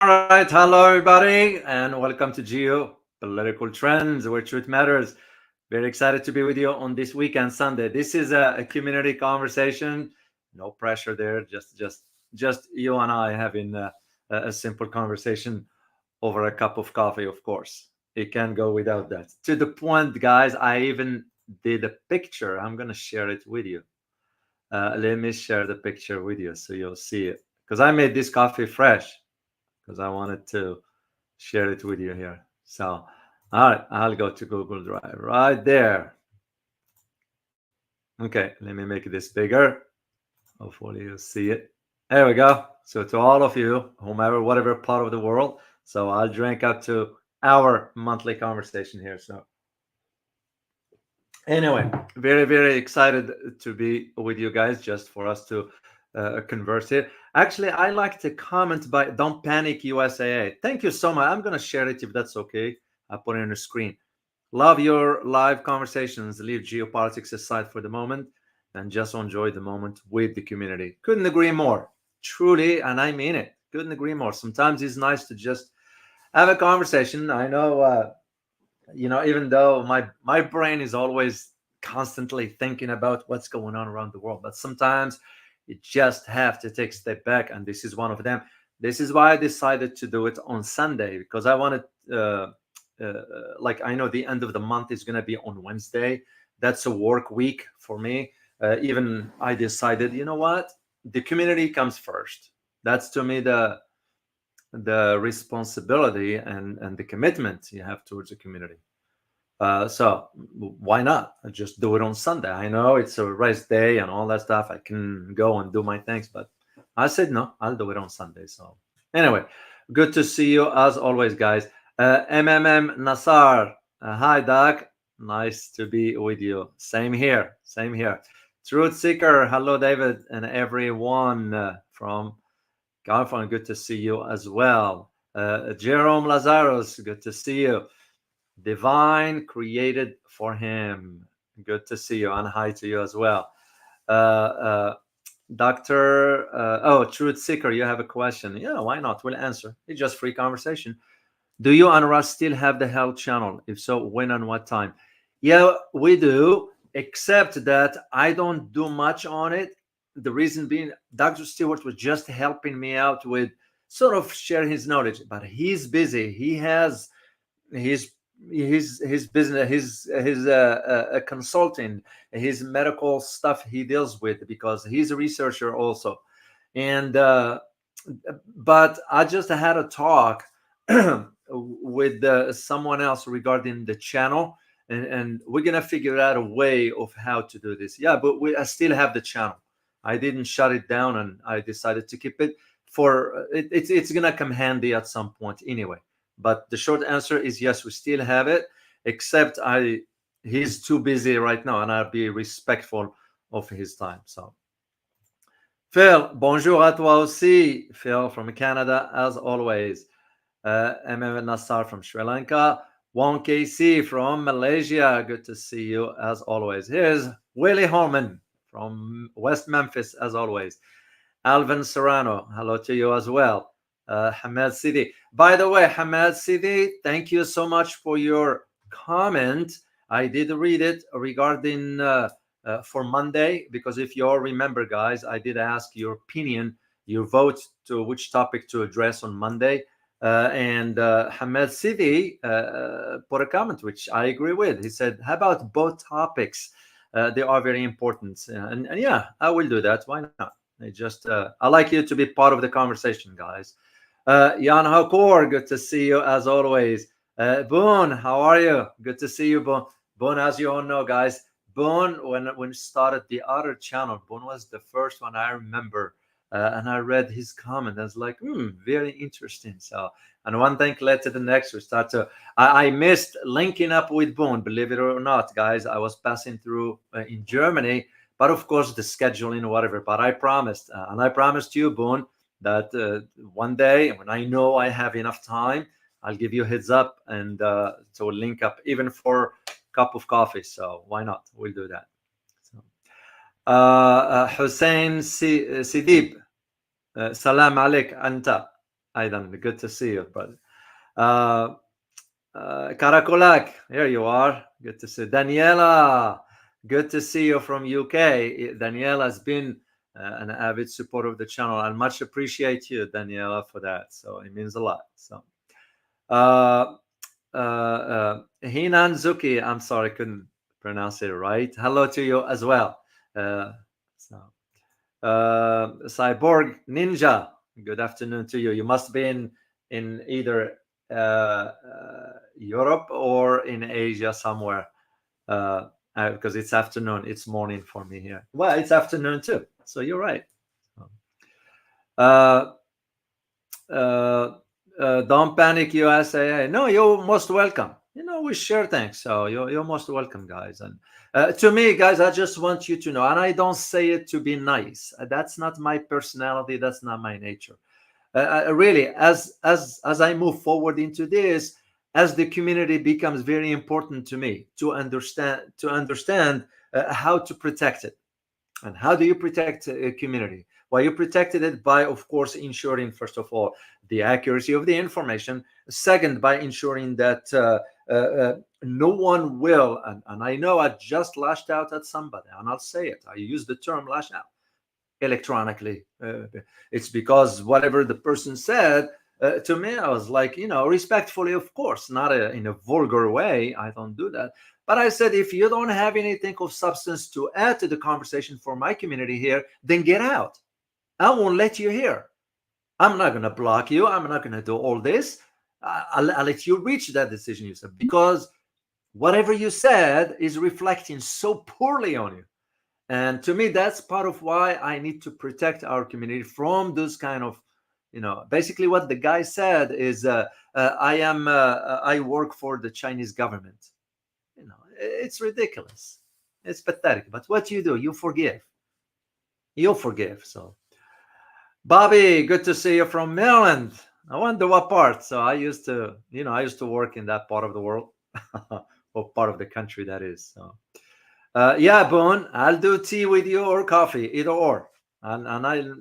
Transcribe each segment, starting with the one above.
right, hello everybody, and welcome to Geopolitical Trends, where truth matters. Very excited to be with you on this weekend Sunday. This is a community conversation, no pressure there. Just you and I having a simple conversation over a cup of coffee. Of course, it can't go without that. To the point, guys. I even did a picture. I'm gonna share it with you. Let me share the picture with you so you'll see it. Because I made this coffee fresh because I wanted to share it with you here. So, all right, I'll go to Google Drive right there. Okay, let me make this bigger. Hopefully you see it. There we go. So to all of you, whomever, whatever part of the world. So I'll drink up to our monthly conversation here. So anyway, very excited to be with you guys, just for us to converse here. Actually, I like to comment by Don't Panic USAA. Thank you so much. I'm going to share it if that's okay. I'll put it on the screen. Love your live conversations. Leave geopolitics aside for the moment and just enjoy the moment with the community. Couldn't agree more. Truly, and I mean it. Couldn't agree more. Sometimes it's nice to just have a conversation. I know, even though my brain is always constantly thinking about what's going on around the world, but sometimes you just have to take a step back, and this is one of them. This is why I decided to do it on Sunday, because I wanted like, I know the end of the month is going to be on Wednesday. That's a work week for me. Even I decided, you know what, the community comes first. That's to me the responsibility and the commitment you have towards the community. So why not just do it on Sunday? I know it's a rest day and all that stuff. I can go and do my things, but I said no, I'll do it on Sunday. So anyway, good to see you as always, guys. MMM Nassar, hi Doc, nice to be with you. Same here, same here. Truth Seeker, hello David and everyone from California. Good to see you as well. Jerome Lazarus, good to see you. Divine created for him. Good to see you, and hi to you as well. Dr. Truth Seeker, you have a question. Yeah, why not? We'll answer. It's just free conversation. Do you and Russ still have the health channel? If so, when and what time? Yeah, we do, except that I don't do much on it. The reason being, Dr. Stewart was just helping me out with sort of sharing his knowledge, but he's busy. He has his his business, his consulting, his medical stuff he deals with, because he's a researcher also. And but I just had a talk with someone else regarding the channel, and we're gonna figure out a way of how to do this. Yeah, but I still have the channel. I didn't shut it down, and I decided to keep it for it's gonna come handy at some point anyway. But the short answer is yes, we still have it, except he's too busy right now, and I'll be respectful of his time. So Phil, bonjour à toi aussi. Phil from Canada, as always. MM Nassar from Sri Lanka. Wong KC from Malaysia. Good to see you, as always. Here's Willie Holman from West Memphis, as always. Alvin Serrano, hello to you as well. Hamed Sidi. By the way, Hamed Sidi, thank you so much for your comment. I did read it regarding for Monday, because if you all remember, guys, I did ask your opinion, your vote to which topic to address on Monday. And Hamed Sidi put a comment, which I agree with. He said, how about both topics? They are very important. And yeah, I will do that. Why not? I like you to be part of the conversation, guys. Jan Hakor, good to see you as always. Boone, how are you? Good to see you, Boone. Boone, as you all know, guys, Boone, when we started the other channel, Boone was the first one I remember. And I read his comment. I was like, very interesting. So, and one thing led to the next. We start to. I missed linking up with Boone, believe it or not, guys. I was passing through in Germany, but of course the scheduling, whatever. But I promised, and I promised you, Boone, that one day when I know I have enough time, I'll give you a heads up, and so we'll link up even for a cup of coffee. So why not? We'll do that. So, Hussein Sidib, salam alaikum anta. Aidan, good to see you, brother. Uh, Karakolak, here you are. Good to see you. Daniela, good to see you from UK. Daniela has been an avid supporter of the channel, and much appreciate you, Daniela, for that. So it means a lot. So, uh, Hinan Zuki, I'm sorry, I couldn't pronounce it right. Hello to you as well. Uh, so, Cyborg Ninja, good afternoon to you. You must be in either Europe or in Asia somewhere, because it's afternoon. It's morning for me here. Well, it's afternoon too. So you're right. Uh, uh, don't panic, USA. No, you're most welcome. We share things, so you're most welcome, guys. And to me, guys, I just want you to know, and I don't say it to be nice. That's not my personality. That's not my nature. Really, as I move forward into this, as the community becomes very important to me to understand how to protect it. And how do you protect a community? Well, you protected it by, of course, ensuring, first of all, the accuracy of the information. Second, by ensuring that no one will, and I know I just lashed out at somebody, and I'll say it. I use the term lash out electronically. It's because whatever the person said to me, I was like, respectfully, of course, not in a vulgar way. I don't do that. But I said, if you don't have anything of substance to add to the conversation for my community here, then get out. I won't let you here. I'm not going to block you. I'm not going to do all this. I'll let you reach that decision you said, because whatever you said is reflecting so poorly on you. And to me, that's part of why I need to protect our community from those kind of, basically what the guy said is, I work for the Chinese government. It's ridiculous. It's pathetic. But what you do, you forgive. You'll forgive. So, Bobby, good to see you from Maryland. I wonder what part. So I used to work in that part of the world, or part of the country, that is. So. Yeah, Boone, I'll do tea with you or coffee, either or. And I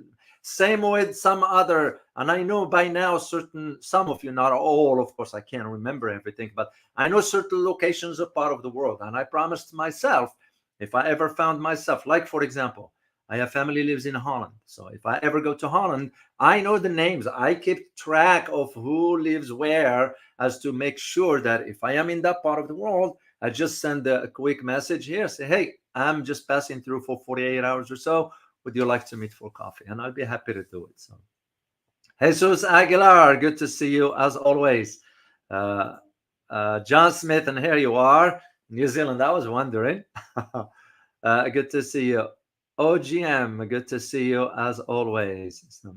same with some other, and I know by now some of you, not all, of course, I can't remember everything, but I know certain locations are part of the world. And I promised myself, if I ever found myself, like for example, I have family lives in Holland. So if I ever go to Holland, I know the names. I keep track of who lives where, as to make sure that if I am in that part of the world, I just send a quick message here, say, hey, I'm just passing through for 48 hours or so. Would you like to meet for coffee? And I'll be happy to do it. So, Jesus Aguilar, good to see you as always. Uh, John Smith, and here you are, New Zealand. I was wondering. Good to see you. OGM, good to see you as always. So,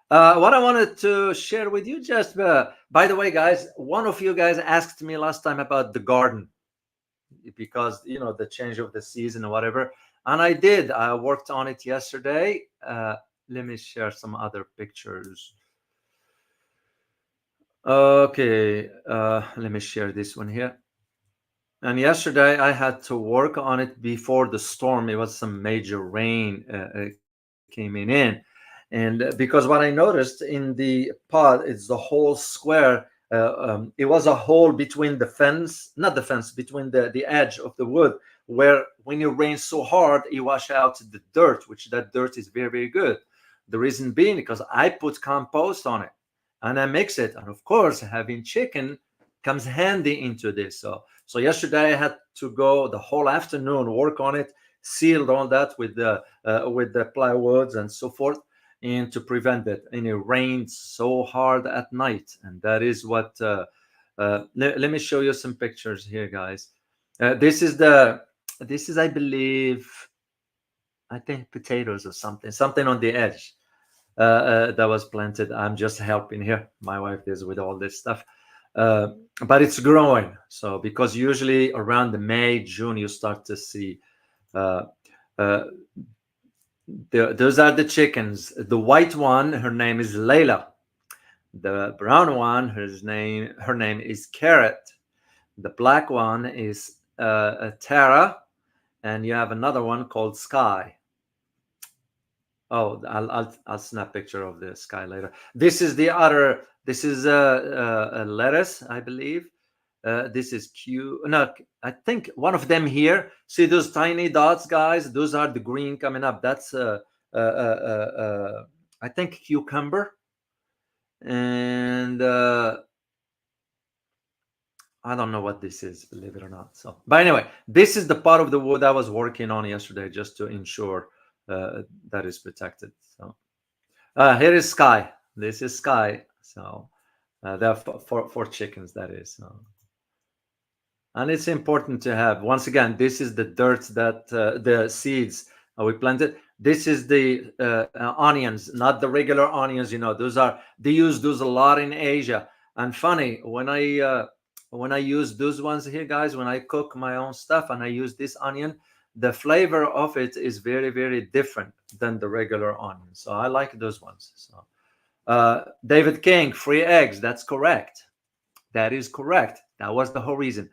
what I wanted to share with you, just by the way, guys, one of you guys asked me last time about the garden, because the change of the season or whatever, and I worked on it yesterday. Let me share some other pictures. Okay, let me share this one here. And yesterday I had to work on it before the storm. It was some major rain came in, and because what I noticed in the pod, it's the whole square. It was a hole between the fence, not the fence, between the edge of the wood, where when it rains so hard, it wash out the dirt, which that dirt is very, very good. The reason being because I put compost on it and I mix it, and of course, having chicken comes handy into this. So yesterday I had to go the whole afternoon work on it, sealed all that with the plywoods and so forth, and to prevent it. And it rains so hard at night, and that is what. Let me show you some pictures here, guys. This is, I believe, I think potatoes or something on the edge that was planted. I'm just helping here. My wife is with all this stuff. But it's growing. So because usually around the May, June, you start to see uh, uh, those are the chickens. The white one, her name is Layla. The brown one, her name is Carrot. The black one is Tara, and you have another one called Sky. Oh, I'll snap picture of the sky later. This is the other. This is a lettuce, I believe. This is Q. No, I think one of them here. See those tiny dots, guys? Those are the green coming up. That's I think cucumber, and I don't know what this is, believe it or not. So, but anyway, this is the part of the wood I was working on yesterday, just to ensure that is protected. So, here is sky. This is sky. So, there for chickens, that is. So, and it's important to have, once again, this is the dirt that the seeds we planted. This is the onions, not the regular onions. Those are, they use those a lot in Asia. And funny, when I use those ones here, guys, when I cook my own stuff and I use this onion, the flavor of it is very, very different than the regular onion. So I like those ones. So David King, free eggs, that's correct. That is correct. That was the whole reason.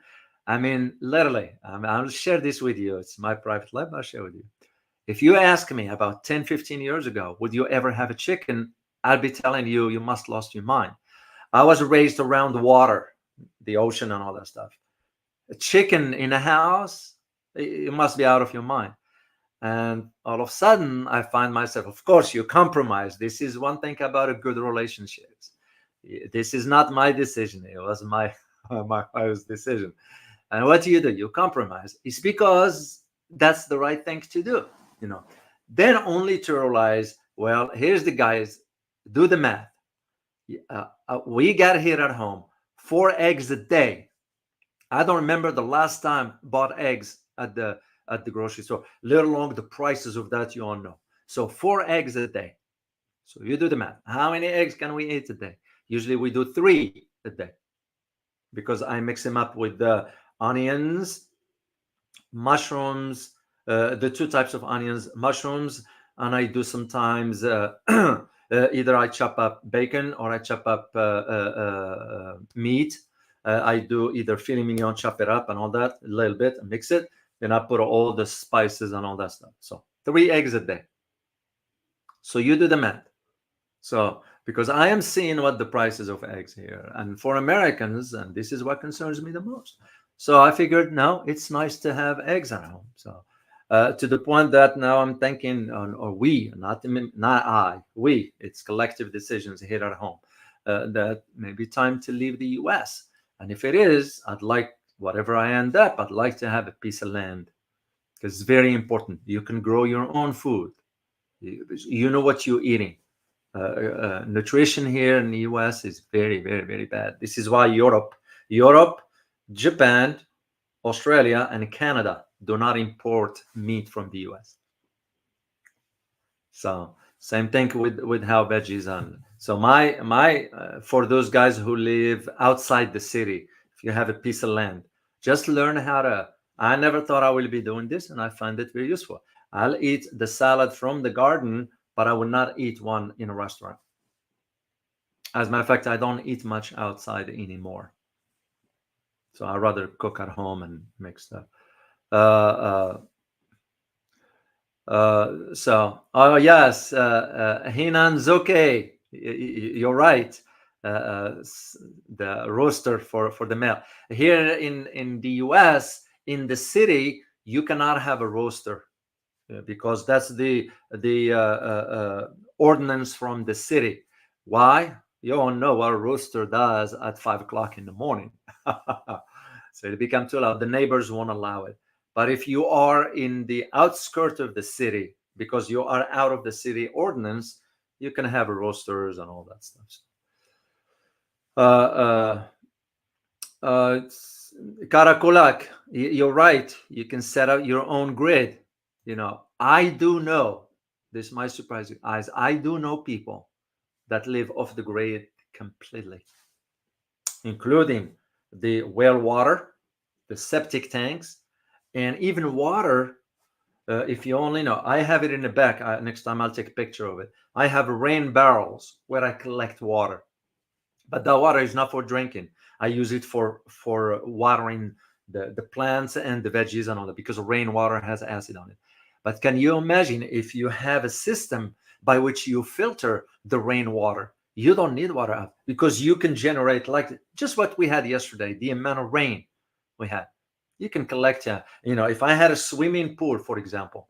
I mean, literally, I'll share this with you. It's my private life. I'll share with you. If you ask me about 10, 15 years ago, would you ever have a chicken? I'll be telling you, you must lost your mind. I was raised around water, the ocean and all that stuff. A chicken in a house, you must be out of your mind. And all of a sudden, I find myself, of course, you compromise. This is one thing about a good relationships. This is not my decision. It was my my wife's decision. And what do? You compromise. It's because that's the right thing to do. You know. Then only to realize, well, here's the guys. Do the math. We got here at home 4 eggs a day. I don't remember the last time bought eggs at the grocery store, let alone the prices of that you all know. So 4 eggs a day. So you do the math. How many eggs can we eat a day? Usually we do 3 a day because I mix them up with the onions, mushrooms, the two types of onions, mushrooms, and I do sometimes either I chop up bacon or I chop up meat. I do either filet mignon, chop it up and all that, a little bit, mix it. Then I put all the spices and all that stuff. So 3 eggs a day. So you do the math. So because I am seeing what the prices of eggs here, and for Americans, and this is what concerns me the most. So I figured, no, it's nice to have eggs at home. So to the point that now I'm thinking, or we, not I, we, it's collective decisions here at home, that maybe time to leave the U.S. And if it is, I'd like, whatever I end up, I'd like to have a piece of land because it's very important. You can grow your own food. You know what you're eating. Nutrition here in the US is very, very, very bad. This is why Europe, Japan, Australia, and Canada do not import meat from the US. So same thing with how veggies are. So my for those guys who live outside the city, if you have a piece of land, just learn how to. I never thought I will be doing this, and I find it very useful. I'll eat the salad from the garden, but I will not eat one in a restaurant. As a matter of fact, I don't eat much outside anymore. So I rather cook at home and make stuff. Uh, oh yes, Hinan's okay. You're right. The roaster for the mail here in the U.S. in the city, you cannot have a roaster because that's the ordinance from the city. Why? You don't know what a rooster does at 5 o'clock in the morning. So it becomes too loud. The neighbors won't allow it. But if you are in the outskirts of the city, because you are out of the city ordinance, you can have roosters and all that stuff. Karakulak, you're right. You can set up your own grid. I do know, this might surprise you guys, I do know people that live off the grid completely, including the well water, the septic tanks, and even water. If you only know, I have it in the back. Next time I'll take a picture of it. I have rain barrels where I collect water, but that water is not for drinking. I use it for watering the plants and the veggies and all that because rainwater has acid on it. But can you imagine if you have a system by which you filter the rainwater? You don't need water out because you can generate like just what we had yesterday, the amount of rain we had. You can collect, if I had a swimming pool, for example,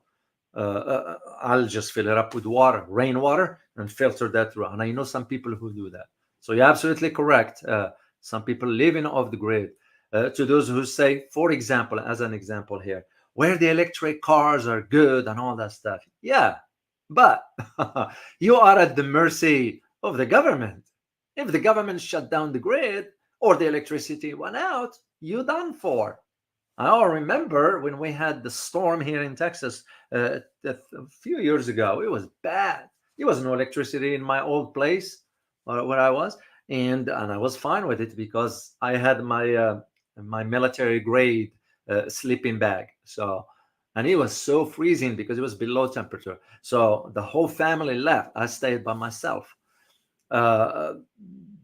I'll just fill it up with water, rainwater, and filter that through. And I know some people who do that. So you're absolutely correct. Some people living off the grid. To those who say, for example, as an example here, where the electric cars are good and all that stuff. Yeah, but you are at the mercy of the government. If the government shut down the grid or the electricity went out, you done for. I all remember when we had the storm here in Texas a few years ago. It was bad. There was no electricity in my old place where I was, and I was fine with it because I had my military grade sleeping bag. So, and it was so freezing because it was below temperature. So the whole family left. I stayed by myself. Uh,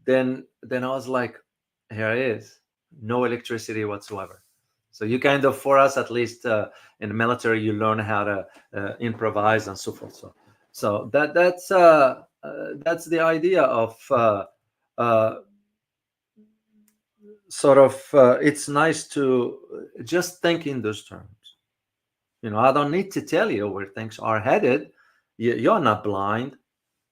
then I was like, here it is, no electricity whatsoever. So you kind of, for us at least in the military, you learn how to improvise and so forth. So that's the idea of uh, sort of. It's nice to just think in those terms. I don't need to tell you where things are headed. You're not blind.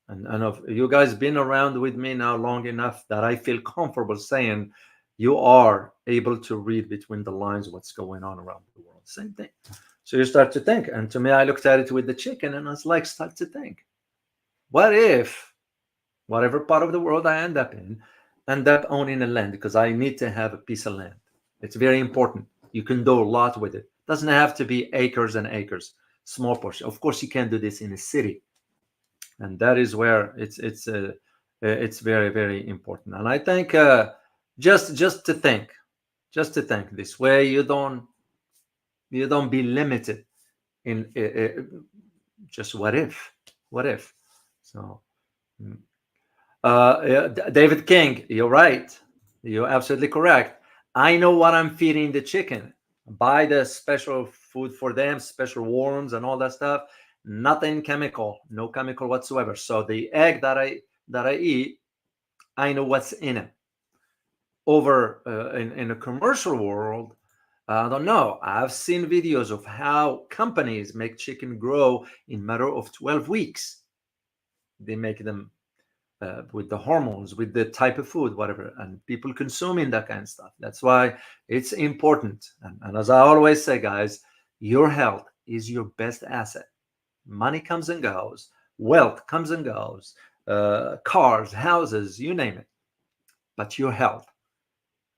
And if you guys been around with me now long enough that I feel comfortable saying you are able to read between the lines what's going on around the world. Same thing. So you start to think. And to me, I looked at it with the chicken and I was like, start to think. What if whatever part of the world I end up owning a land because I need to have a piece of land. It's very important. You can do a lot with it. Doesn't have to be acres and acres, small portion. Of course, you can do this in a city, and that is where it's very very important. And I think just to think this way, you don't be limited in just what if. So yeah, David King, you're right. You're absolutely correct. I know what I'm feeding the chicken. Buy the special food for them, special worms and all that stuff. Nothing chemical, no chemical whatsoever. So the egg that I eat, I know what's in it. Over in a commercial world, I don't know. I've seen videos of how companies make chicken grow in matter of 12 weeks. They make them with the hormones, with the type of food, whatever, and people consuming that kind of stuff. That's why it's important. And as I always say, guys, your health is your best asset. Money comes and goes, wealth comes and goes, cars, houses, you name it, but your health.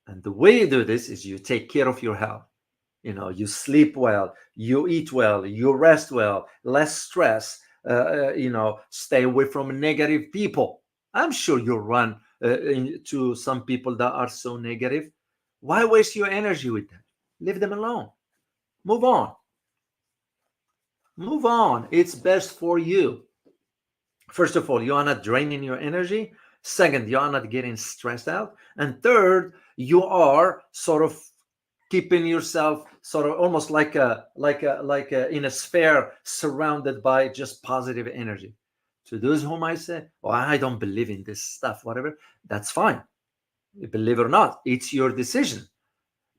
And the way you do this is you take care of your health. You sleep well, you eat well, you rest well, less stress, stay away from negative people. I'm sure you run into some people that are so negative. Why waste your energy with them? Leave them alone. Move on. Move on. It's best for you. First of all, you are not draining your energy. Second, you are not getting stressed out. And third, you are sort of keeping yourself sort of almost like a in a sphere surrounded by just positive energy. To those whom I say, "Oh, I don't believe in this stuff," whatever, that's fine. Believe it or not, it's your decision.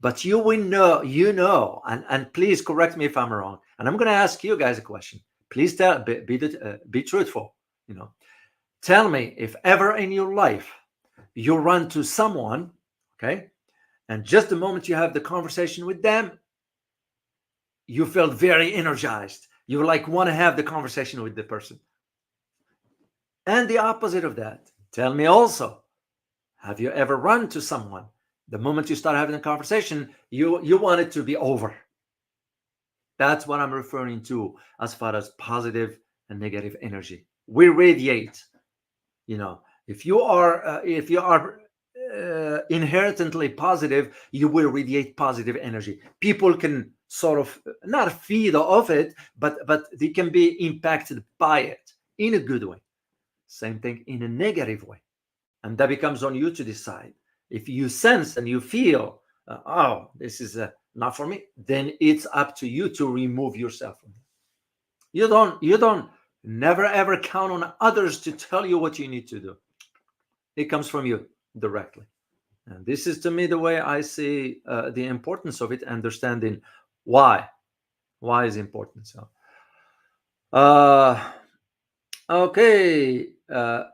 But you will know, and please correct me if I'm wrong. And I'm going to ask you guys a question. Please be truthful. Tell me if ever in your life you run to someone, okay, and just the moment you have the conversation with them, you felt very energized. You like want to have the conversation with the person. And the opposite of that, tell me also, have you ever run to someone? The moment you start having a conversation, you want it to be over. That's what I'm referring to as far as positive and negative energy. We radiate. If you are inherently positive, you will radiate positive energy. People can sort of not feed off it, but they can be impacted by it in a good way. Same thing in a negative way, and that becomes on you to decide. If you sense and you feel, oh, this is not for me, then it's up to you to remove yourself from it. You don't never ever count on others to tell you what you need to do. It comes from you directly. And this is to me the way I see the importance of it, understanding why. Why is important. So, uh, okay,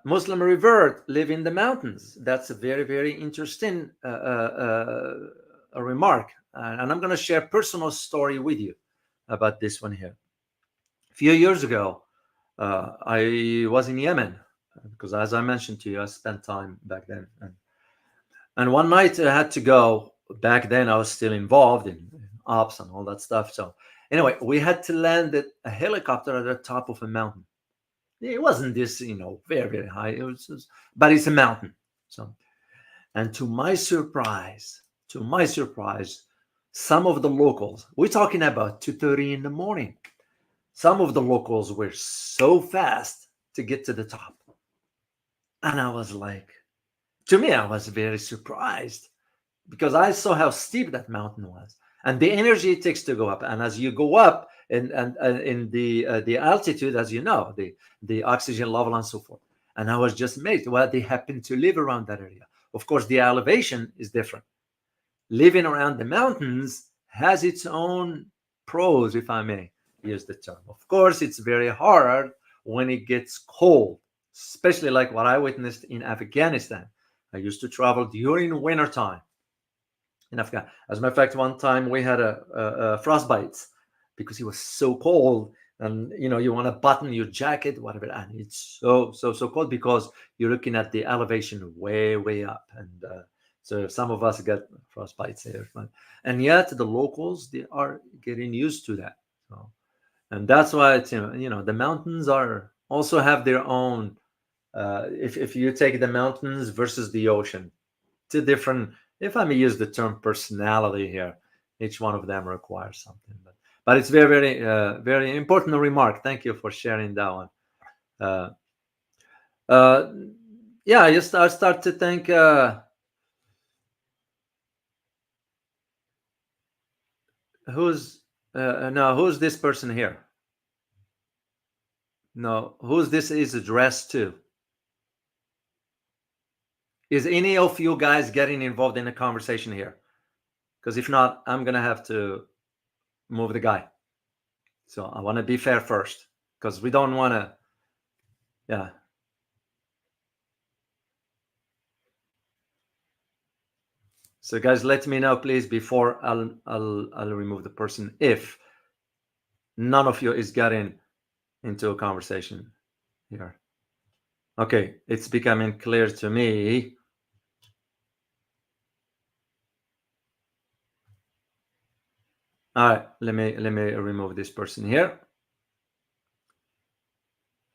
Muslim revert, live in the mountains. That's a very, very interesting a remark. And I'm going to share a personal story with you about this one here. A few years ago, I was in Yemen because, as I mentioned to you, I spent time back then. And one night I had to go. Back then, I was still involved in ops and all that stuff. So, anyway, we had to land a helicopter at the top of a mountain. It wasn't this, very, very high. It was just, but it's a mountain. So, and to my surprise, some of the locals, we're talking about 2:30 in the morning, some of the locals were so fast to get to the top. And I was like, to me, I was very surprised because I saw how steep that mountain was and the energy it takes to go up. And as you go up and in the altitude, as you know, the oxygen level and so forth. And I was just amazed. Well, they happen to live around that area. Of course, the elevation is different. Living around the mountains has its own pros, if I may use the term. Of course, it's very hard when it gets cold, especially like what I witnessed in Afghanistan. I used to travel during winter time in Afghanistan. As a matter of fact, one time we had a frostbite because it was so cold, and you want to button your jacket, whatever, and it's so cold because you're looking at the elevation way way up, and so some of us got frostbites here, and yet the locals, they are getting used to that. So, and that's why it's, the mountains are also have their own. If you take the mountains versus the ocean, two different, if I may use the term personality here, each one of them requires something. But it's very, very, very important remark. Thank you for sharing that one. Uh, uh, yeah, I start to think, who's no, who's this person here? No, who's this is addressed to? Is any of you guys getting involved in the conversation here? Because if not, I'm gonna have to move the guy. So I want to be fair first, because we don't want to. Yeah. So guys, let me know please before I'll remove the person if none of you is getting into a conversation here. Okay, it's becoming clear to me. All right, let me remove this person here.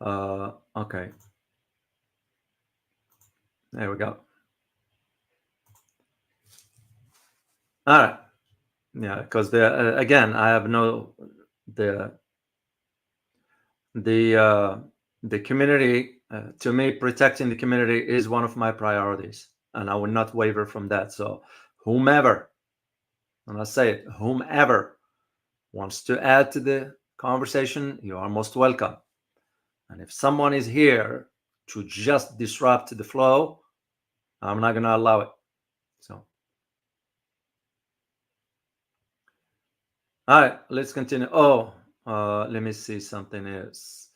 Okay. There we go. All right. Yeah, because again, I have no the the uh, the community. To me, protecting the community is one of my priorities, and I will not waver from that. So, whomever, and I say it, whomever wants to add to the conversation, you are most welcome. And if someone is here to just disrupt the flow, I'm not going to allow it. So, all right, let's continue. Oh, let me see something else.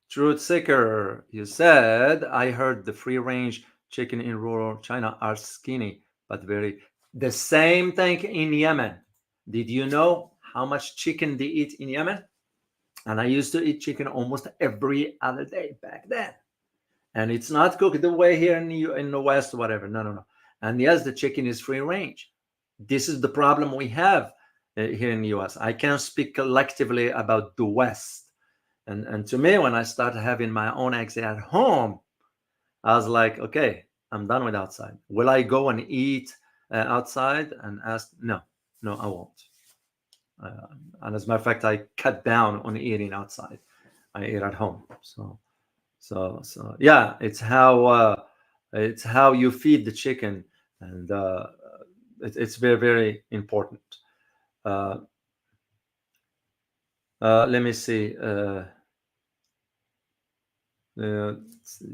Truth Seeker, you said, I heard the free range chicken in rural China are skinny, but very. The same thing in Yemen. Did you know how much chicken they eat in Yemen? And I used to eat chicken almost every other day back then. And it's not cooked the way here in the West, whatever. No, no, no. And yes, the chicken is free range. This is the problem we have here in the US. I can't speak collectively about the West. And to me, when I started having my own eggs at home, I was like, okay, I'm done with outside. Will I go and eat outside? And ask, no, no, I won't. And as a matter of fact, I cut down on eating outside. I eat at home. So yeah, it's how you feed the chicken, and it's very very important. Uh, let me see. The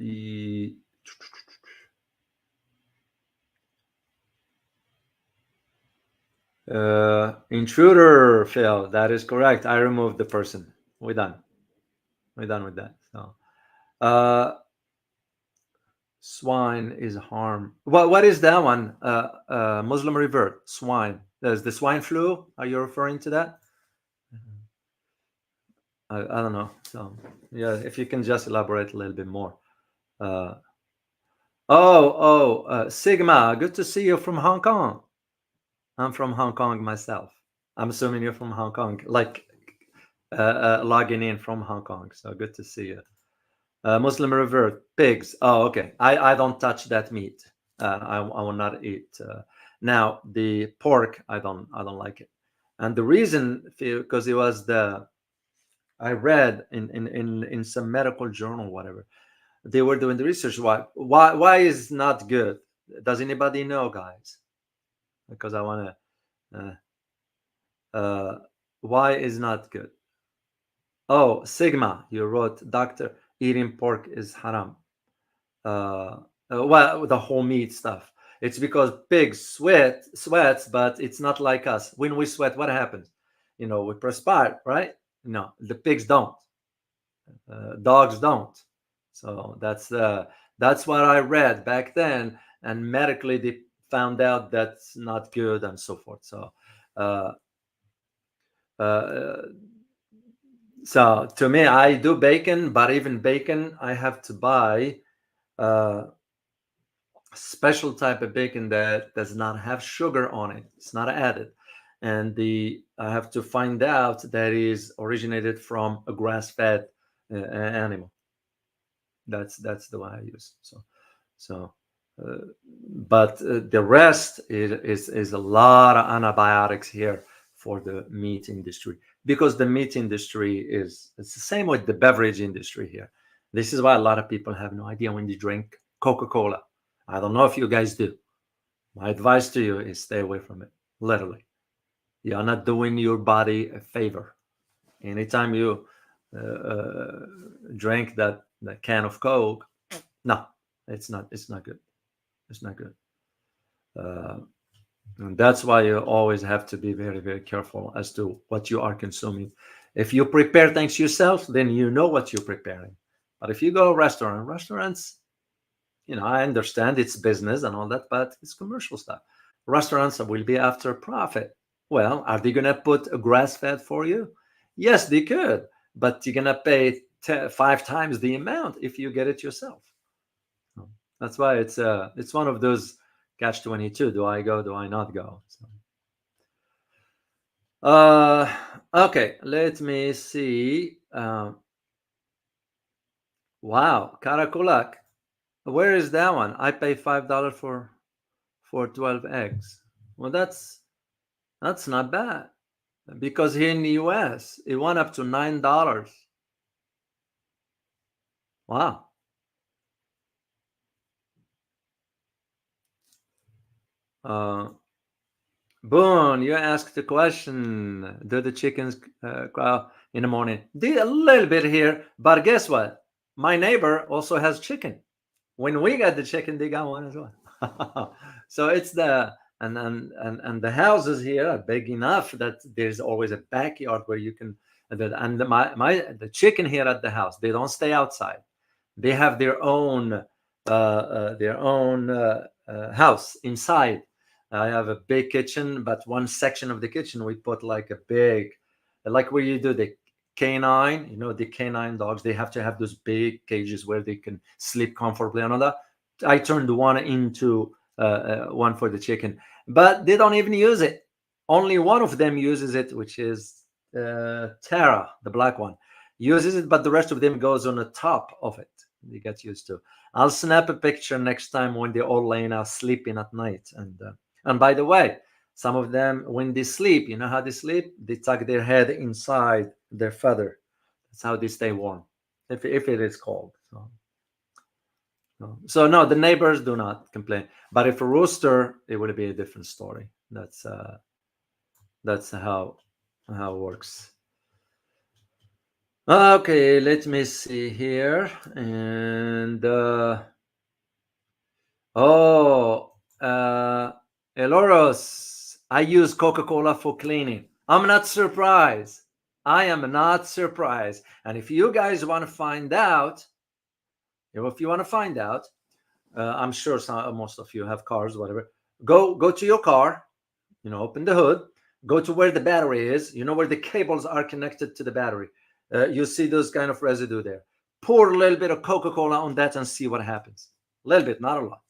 intruder failed. That is correct. I removed the person. We're done. We're done with that. So, uh, swine is harm. What is that one? Muslim revert. Swine. There's the swine flu. Are you referring to that? I don't know. So, yeah, if you can just elaborate a little bit more. Uh, Sigma. Good to see you from Hong Kong. I'm from Hong Kong myself. I'm assuming you're from Hong Kong, like logging in from Hong Kong. So good to see you. Muslim revert pigs. Oh, okay. I don't touch that meat. I will not eat. Now the pork, I don't like it. And the reason, because it was the I read in some medical journal, whatever they were doing the research. Why is not good? Does anybody know, guys? Because I want to. Uh, why is not good? Oh, Sigma, you wrote, Doctor, eating pork is haram. Well, the whole meat stuff. It's because pigs sweats, but it's not like us. When we sweat, what happens? We perspire, right? No, the pigs don't. Dogs don't. So that's what I read back then, and medically they found out that's not good and so forth. Uh, uh, so to me, I do bacon, but even bacon, I have to buy uh, special type of bacon that does not have sugar on it. It's not added, and the I have to find out that is originated from a grass-fed animal. That's the one I use. So, uh, but the rest is a lot of antibiotics here for the meat industry, because the meat industry it's the same with the beverage industry here. This is why a lot of people have no idea when they drink Coca-Cola. I don't know if you guys do. My advice to you is stay away from it. Literally, you're not doing your body a favor. Anytime you drink that can of Coke, no, it's not good. It's not good. Uh, and that's why you always have to be very, very careful as to what you are consuming. If you prepare things yourself, then you know what you're preparing. But if you go to restaurants, I understand it's business and all that, but it's commercial stuff. Restaurants will be after profit. Well, are they going to put a grass fed for you? Yes, they could, but you're going to pay 5 times the amount if you get it yourself. That's why it's one of those catch 22. Do I go? Do I not go? Okay, let me see. Wow, Karakulak. Where is that one? I pay $5 for 12 eggs. Well, that's not bad, because here in the US it went up to $9. Wow. Uh, Boone, you asked the question: do the chickens cry in the morning? Did a little bit here, but guess what? My neighbor also has chicken. When we got the chicken, they got one as well. So it's and the houses here are big enough that there's always a backyard where you can. And the chicken here at the house, they don't stay outside. They have their own house inside. I have a big kitchen, but one section of the kitchen we put like a big, like where you do the canine. The canine dogs. They have to have those big cages where they can sleep comfortably and all that. I turned one into one for the chicken, but they don't even use it. Only one of them uses it, which is Tara, the black one, uses it, but the rest of them goes on the top of it. They get used to. I'll snap a picture next time when they're all laying out sleeping at night. And by the way, some of them, when they sleep, you know how they sleep? They tuck their head inside their feather. That's how they stay warm, if it is cold. So no, the neighbors do not complain. But if a rooster, it would be a different story. That's how it works. Okay, let me see here. And oh, uh, Eloros, I use Coca-Cola for cleaning. I'm not surprised. I am not surprised. And if you guys want to find out, if you want to find out, I'm sure most of you have cars, whatever. Go to your car, open the hood, go to where the battery is, where the cables are connected to the battery. You see those kind of residue there. Pour a little bit of Coca-Cola on that and see what happens. A little bit, not a lot,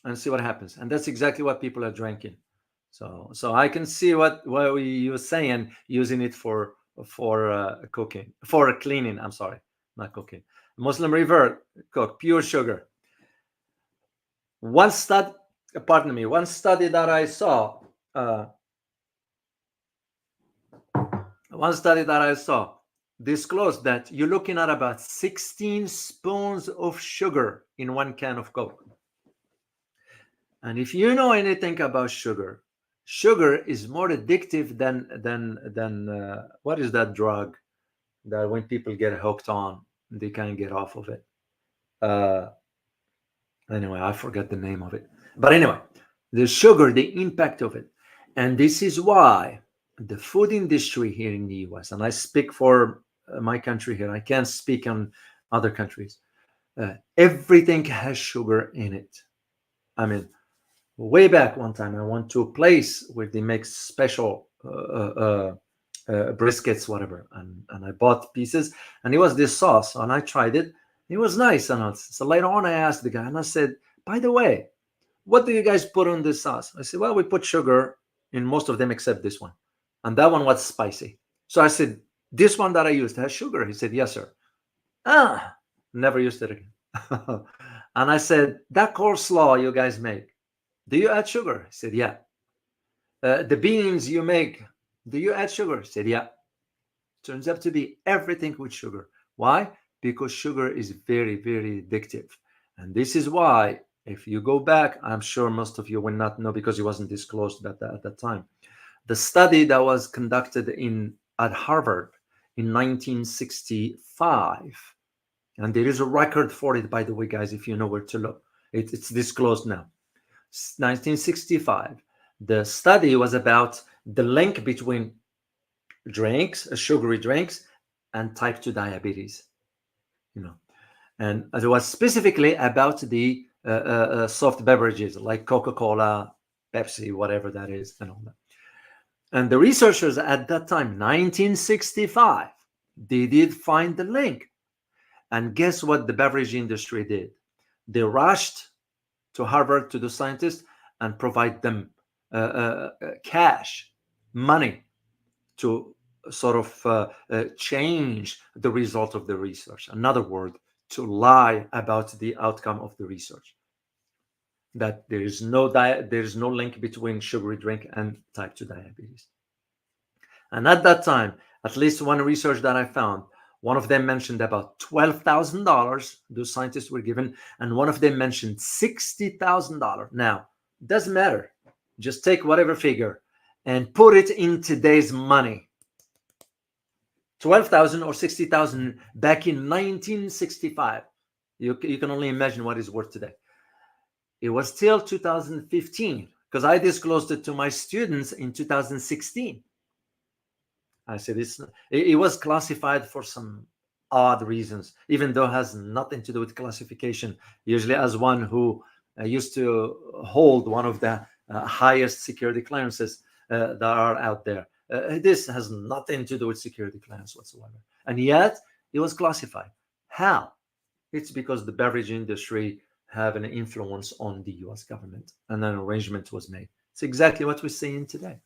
and see what happens. And that's exactly what people are drinking. So I can see what you're saying, using it for cooking, for cleaning. I'm sorry, not cooking. Muslim revert, cook pure sugar. One study that I saw, disclosed that you're looking at about 16 spoons of sugar in one can of Coke. And if you know anything about sugar is more addictive than what is that drug that when people get hooked on, they can't get off of it. Anyway, I forget the name of it. But anyway, the sugar, the impact of it. And this is why the food industry here in the US, and I speak for my country here, I can't speak on other countries. Everything has sugar in it. I mean, way back one time, I went to a place where they make special briskets, whatever, and I bought pieces, and it was this sauce, and I tried it. It was nice, and so later on, I asked the guy, and I said, "By the way, what do you guys put on this sauce?" I said, "Well, we put sugar in most of them except this one, and that one was spicy." So I said, "This one that I used has sugar." He said, "Yes, sir." Never used it again. And I said, "That coleslaw you guys make, do you add sugar?" He said, "Yeah." The beans you make, do you add sugar? He said, "Yeah." Turns out to be everything with sugar. Why? Because sugar is very, very addictive. And this is why, if you go back, I'm sure most of you will not know because it wasn't disclosed at that time. The study that was conducted at Harvard in 1965, and there is a record for it, by the way, guys, if you know where to look. It's disclosed now. 1965. The study was about the link between drinks, sugary drinks, and type 2 diabetes. And it was specifically about the soft beverages like Coca-Cola, Pepsi, whatever that is, and all that. And the researchers at that time, 1965, they did find the link. And guess what the beverage industry did? They rushed to Harvard, to the scientists, and provide them cash, money, to sort of change the result of the research. Another word, to lie about the outcome of the research. That there is no link between sugary drink and type 2 diabetes. And at that time, at least one research that I found, one of them mentioned about $12,000 those scientists were given, and one of them mentioned $60,000. Now, it doesn't matter. Just take whatever figure and put it in today's money. 12,000 or 60,000 back in 1965. You can only imagine what it's worth today. It was till 2015 because I disclosed it to my students in 2016. I said it was classified for some odd reasons, even though it has nothing to do with classification. Usually, as one who used to hold one of the highest security clearances that are out there, this has nothing to do with security clearance whatsoever. And yet, it was classified. How? It's because the beverage industry have an influence on the US government, and an arrangement was made. It's exactly what we're seeing today.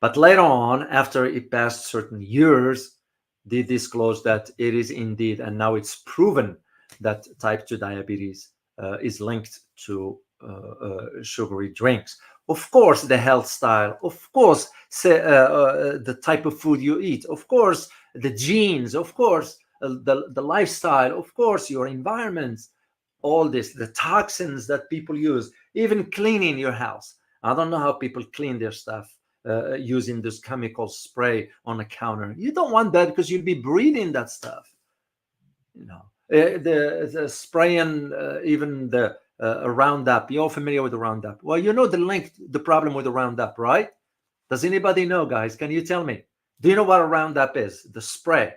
But later on, after it passed certain years, they disclosed that it is indeed, and now it's proven that type 2 diabetes is linked to sugary drinks. Of course, the health style, of course, the type of food you eat, of course, the genes, of course, the lifestyle, of course, your environment, all this, the toxins that people use, even cleaning your house. I don't know how people clean their stuff using this chemical spray on the counter. You don't want that because you'll be breathing that stuff. You know, the spraying even the Roundup. You're familiar with the Roundup. Well, you know the problem with the Roundup, right? Does anybody know, guys? Can you tell me? Do you know what a Roundup is? The spray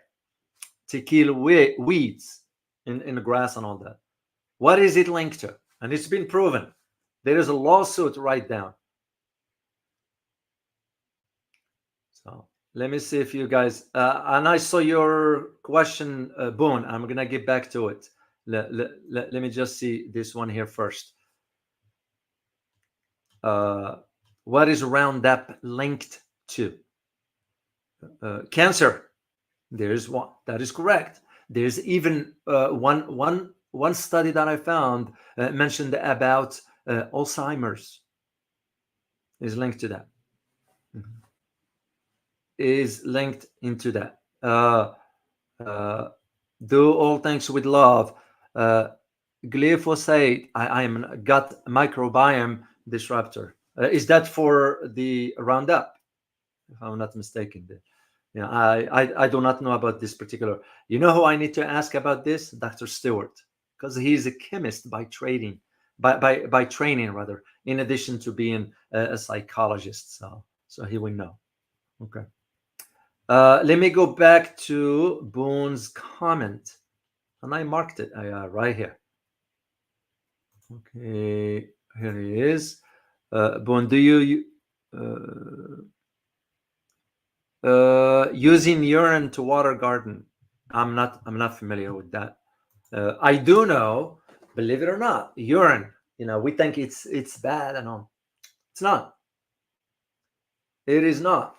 to kill weeds in the grass and all that. What is it linked to? And it's been proven. There is a lawsuit right down. So let me see if you guys, and I saw your question, Boone. I'm going to get back to it. Let me just see this one here first. What is Roundup linked to? Cancer. There's one. That is correct. There's even one study that I found mentioned about Alzheimer's is linked to that. Is linked into that. Do all things with love. Glyphosate. I am gut microbiome disruptor. Is that for the Roundup? If I'm not mistaken. Yeah, I do not know about this particular. You know who I need to ask about this? Dr. Stewart, because he's a chemist by training, by training rather. In addition to being a psychologist, so he will know. Okay. Let me go back to Boone's comment, and I marked it right here. Okay, here he is. Boone, do you using urine to water garden? I'm not familiar with that. I do know, believe it or not, urine. You know, we think it's bad and all. It's not. It is not.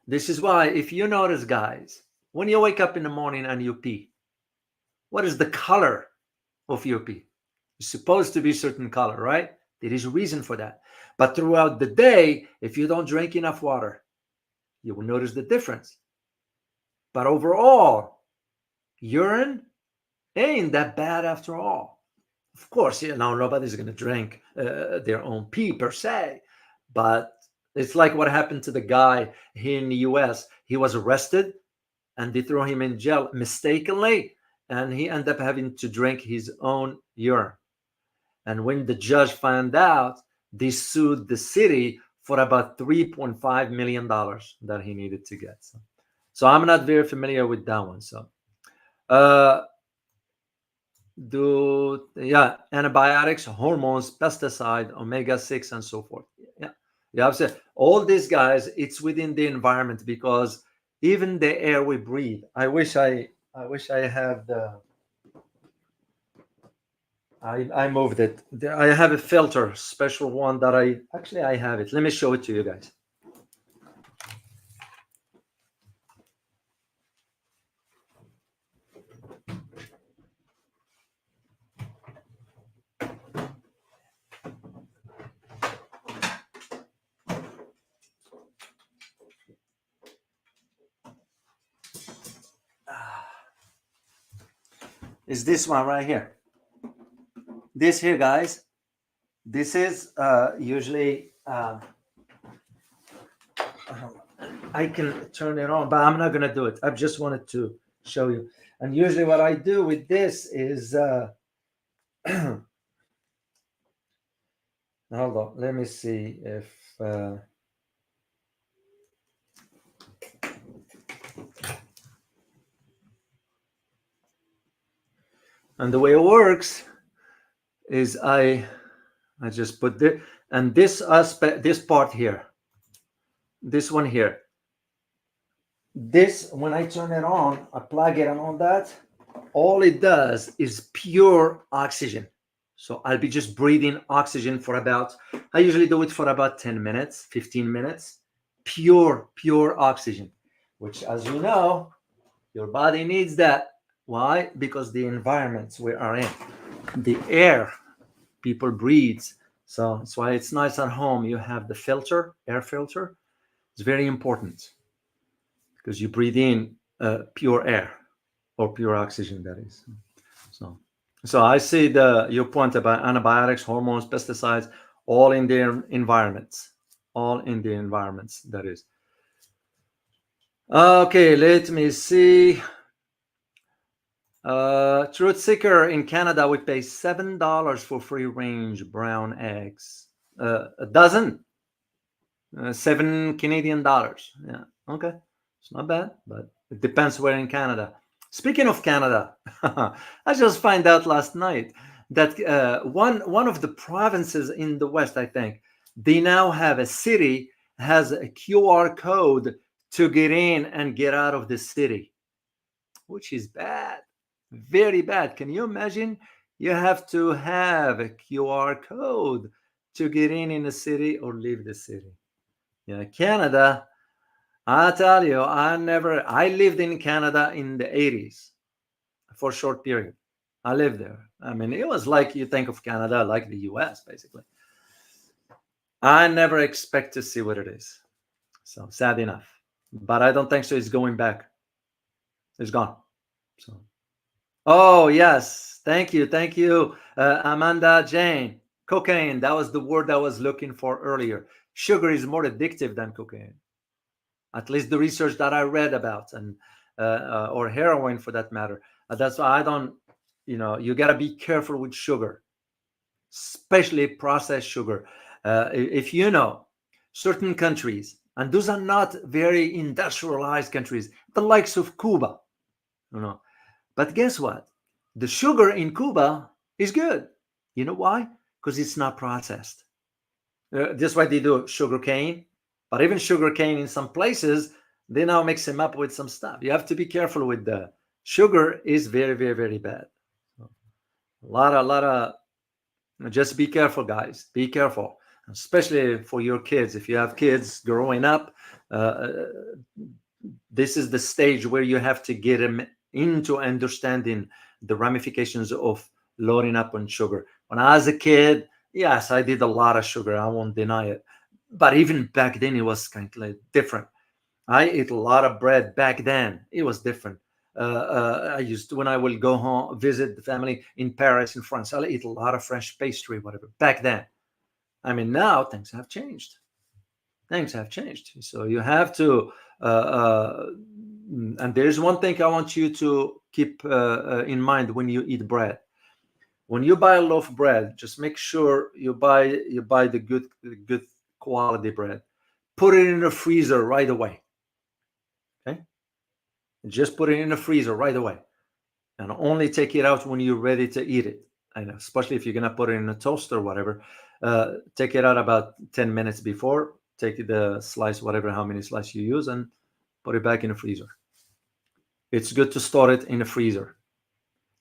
This is why, if you notice, guys, when you wake up in the morning and you pee, what is the color of your pee? It's supposed to be a certain color, right? There is a reason for that. But throughout the day, if you don't drink enough water, you will notice the difference. But overall, urine ain't that bad after all. Of course, you know, nobody's going to drink their own pee per se, but it's like what happened to the guy here in the US. He was arrested and they threw him in jail mistakenly, and he ended up having to drink his own urine. And when the judge found out, they sued the city for about $3.5 million that he needed to get. So I'm not very familiar with that one. So antibiotics, hormones, pesticide, omega-6, and so forth. Yeah, I've said all these guys, it's within the environment, because even the air we breathe. I wish I had the. I moved it. I have a filter, special one that I have it. Let me show it to you guys. Is this one right here. This here, guys. This is usually I can turn it on, but I'm not gonna do it. I just wanted to show you. And usually what I do with this is hold on, let me see if and the way it works is I just put this, and this aspect, this part here, this one here, this, when I turn it on, I plug it and all that, all it does is pure oxygen. So I'll be just breathing oxygen for about, I usually do it for about 10 minutes, 15 minutes, pure oxygen, which, as you know, your body needs that. Why? Because the environments we are in, the air people breathe. So that's why it's nice at home. You have the filter, air filter. It's very important because you breathe in pure air, or pure oxygen, that is. So I see your point about antibiotics, hormones, pesticides, all in their environments. all in the environments. That is okay. Let me see. Truth Seeker in Canada would pay $7 for free range brown eggs. A dozen, 7 Canadian dollars. Yeah, okay, it's not bad, but it depends where in Canada. Speaking of Canada, I just find out last night that one of the provinces in the West, I think, they now have a city has a QR code to get in and get out of the city, which is bad, very bad. Can you imagine? You have to have a QR code to get in the city or leave the city. Yeah, Canada. I tell you, I lived in Canada in the 80s for a short period. I lived there. I mean, it was like you think of Canada like the US, basically. I never expect to see what it is. So sad enough. But I don't think so. It's going back. It's gone. So, oh, yes. Thank you. Thank you, Amanda Jane. Cocaine. That was the word I was looking for earlier. Sugar is more addictive than cocaine. At least the research that I read about, and or heroin for that matter. That's why I don't, you got to be careful with sugar, especially processed sugar. If you know certain countries, and those are not very industrialized countries, the likes of Cuba, you know. But guess what? The sugar in Cuba is good. You know why? Because it's not processed. That's why they do sugar cane. But even sugar cane in some places, they now mix them up with some stuff. You have to be careful with the sugar. Is very, very, very bad. So, a lot of. Just be careful, guys. Be careful, especially for your kids. If you have kids growing up, uh, this is the stage where you have to get them into understanding the ramifications of loading up on sugar. When I was a kid, yes, I did a lot of sugar. I won't deny it. But even back then, it was kind of different. I ate a lot of bread back then. It was different. I used to, when I will go home, visit the family in Paris, in France, I'll eat a lot of French pastry, whatever. Back then, I mean, now things have changed. Things have changed. So you have to, and there's one thing I want you to keep in mind when you eat bread. When you buy a loaf of bread, just make sure you buy the good quality bread. Put it in the freezer right away. Okay, just put it in the freezer right away, and only take it out when you're ready to eat it. I know, especially if you're gonna put it in a toaster or whatever. Take it out about 10 minutes before. Take the slice, whatever, how many slices you use, and put it back in the freezer. It's good to store it in the freezer.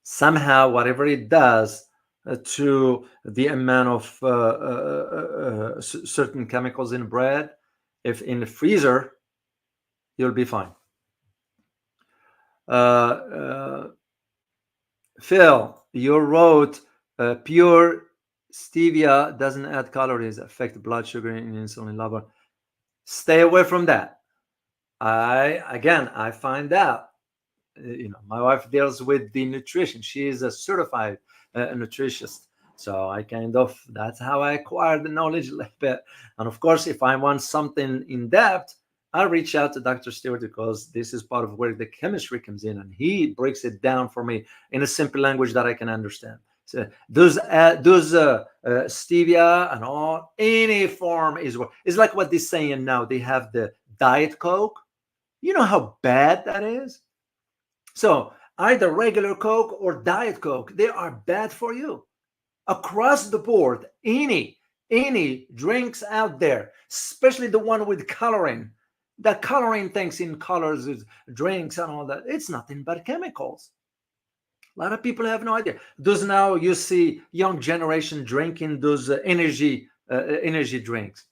Somehow, whatever it does to the amount of certain chemicals in bread, if in the freezer, you'll be fine. Uh, Phil, you wrote pure stevia doesn't add calories, affect blood sugar and insulin level. Stay away from that. I find out. My wife deals with the nutrition. She is a certified nutritionist. So I that's how I acquired the knowledge a little bit. And of course, if I want something in depth, I reach out to Dr. Stewart, because this is part of where the chemistry comes in, and he breaks it down for me in a simple language that I can understand. So those stevia and all, any form is like what they're saying now. They have the Diet Coke. You know how bad that is? So either regular Coke or Diet Coke, they are bad for you. Across the board, any drinks out there, especially the one with coloring, the coloring things in colors, drinks and all that, it's nothing but chemicals. A lot of people have no idea. Those now you see young generation drinking those energy drinks.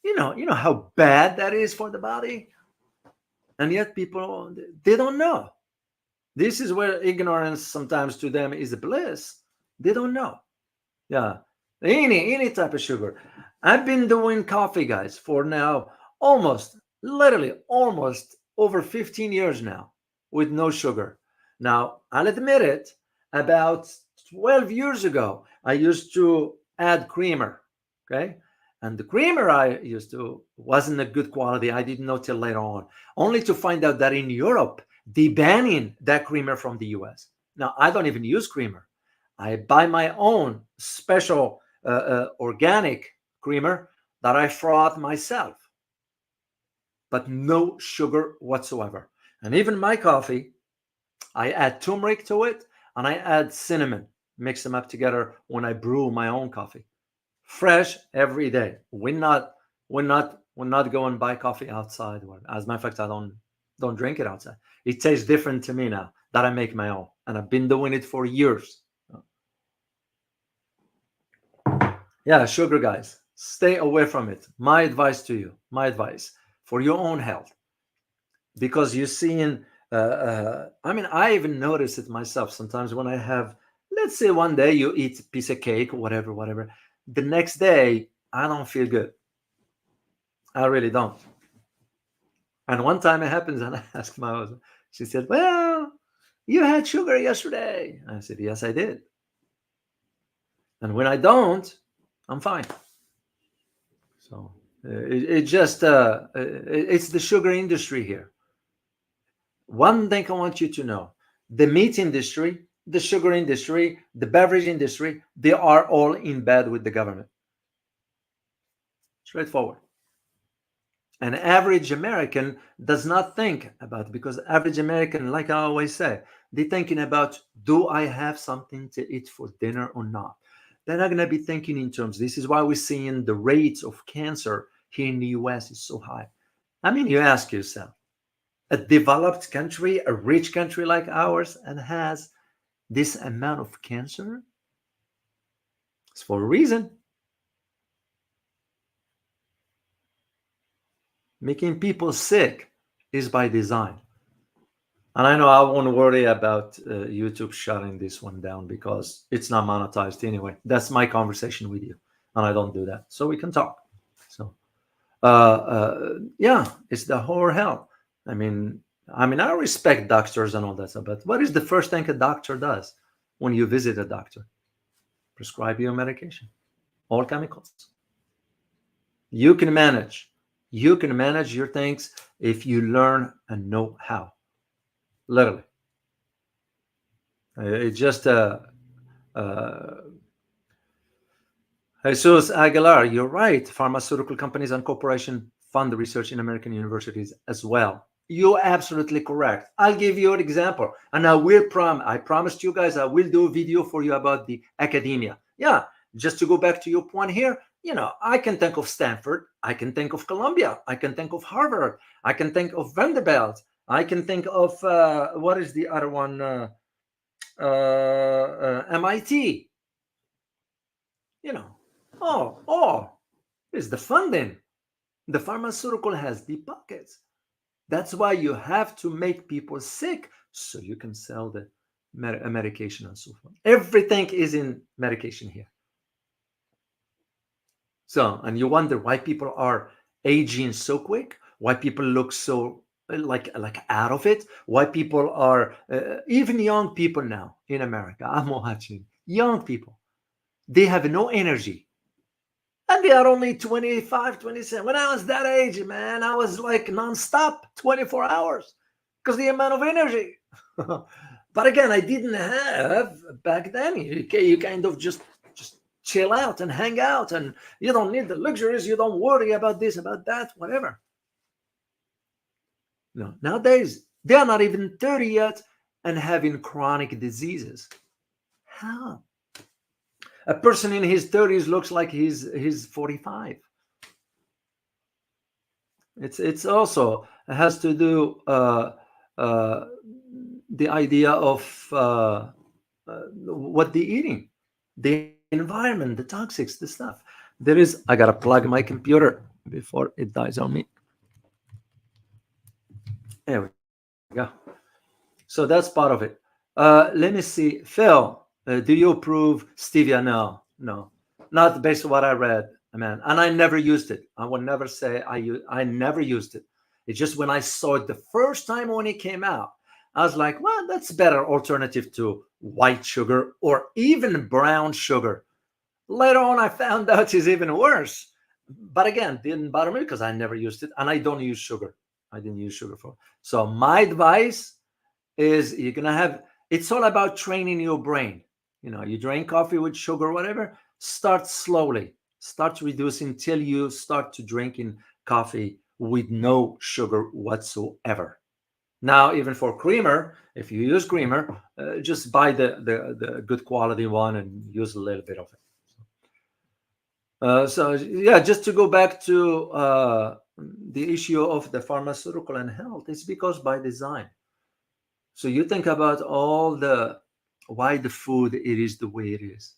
You know how bad that is for the body, and yet people, they don't know. This is where ignorance sometimes to them is a bliss. They don't know. Yeah. Any type of sugar. I've been doing coffee, guys, for now literally almost over 15 years now with no sugar. Now, I'll admit it, about 12 years ago, I used to add creamer. Okay. And the creamer I used to wasn't a good quality. I didn't know till later on, only to find out that in Europe, they banning that creamer from the US. Now, I don't even use creamer. I buy my own special organic creamer that I froth myself, but no sugar whatsoever. And even my coffee, I add turmeric to it and I add cinnamon, mix them up together when I brew my own coffee. Fresh every day. We're not go and buy coffee outside. As a matter of fact, I don't drink it outside. It tastes different to me now that I make my own, and I've been doing it for years. Yeah, sugar guys, stay away from it. My advice to you, my advice for your own health, because you're seeing. I mean, I even notice it myself sometimes when I have, let's say, one day you eat a piece of cake or whatever. The next day, I don't feel good. I really don't. And one time it happens, and I asked my husband. She said, "Well, you had sugar yesterday." I said, "Yes, I did." And when I don't, I'm fine. So it's the sugar industry here. One thing I want you to know: the meat industry, the sugar industry, the beverage industry, they are all in bed with the government. Straightforward. An average American does not think about it, because average American, like I always say, they're thinking about, do I have something to eat for dinner or not? They're not going to be thinking in terms. This is why we're seeing the rates of cancer here in the US is so high. I mean, you ask yourself, a developed country, a rich country like ours, and has this amount of cancer? It's for a reason. Making people sick is by design. And I know I won't worry about YouTube shutting this one down because it's not monetized anyway. That's my conversation with you, and I don't do that, so we can talk. So, yeah, it's the whole hell. I mean, I respect doctors and all that stuff, but what is the first thing a doctor does when you visit a doctor? Prescribe you a medication, all chemicals. You can manage. You can manage your things if you learn and know how. Literally. It's just Jesus Aguilar, you're right. Pharmaceutical companies and corporations fund the research in American universities as well. You're absolutely correct. I'll give you an example, and I promised you guys I will do a video for you about the academia. Yeah, just to go back to your point here, I can think of Stanford, I can think of Columbia, I can think of Harvard, I can think of Vanderbilt, I can think of what is the other one? MIT. Oh, is the funding. The pharmaceutical has deep pockets. That's why you have to make people sick so you can sell the medication and so forth. Everything is in medication here. So, and you wonder why people are aging so quick, why people look so like out of it, why people are even young people now in America. I'm watching young people. They have no energy. And they are only 25, 27. When I was that age, man, I was like nonstop, 24 hours, because the amount of energy. But again, I didn't have back then. You kind of just chill out and hang out, and you don't need the luxuries. You don't worry about this, about that, whatever. No, nowadays, they are not even 30 yet and having chronic diseases. How? A person in his 30s looks like he's 45. It's also it has to do the idea of what they're eating, the environment, the toxics, the stuff. I gotta plug my computer before it dies on me. There we go. So that's part of it. Let me see, Phil. Do you approve stevia? No, not based on what I read, man. And I never used it. I will never say I never used it. It's just when I saw it the first time when it came out, I was like, well, that's a better alternative to white sugar or even brown sugar. Later on, I found out it's even worse. But again, didn't bother me because I never used it, and I don't use sugar. I didn't use sugar for. So my advice is you're gonna have. It's all about training your brain. You drink coffee with sugar, whatever. Start slowly. Start reducing till you start to drinking coffee with no sugar whatsoever. Now, even for creamer, if you use creamer, just buy the good quality one and use a little bit of it. So yeah, just to go back to the issue of the pharmaceutical and health, it's because by design. So you think about all the why the food it is the way it is,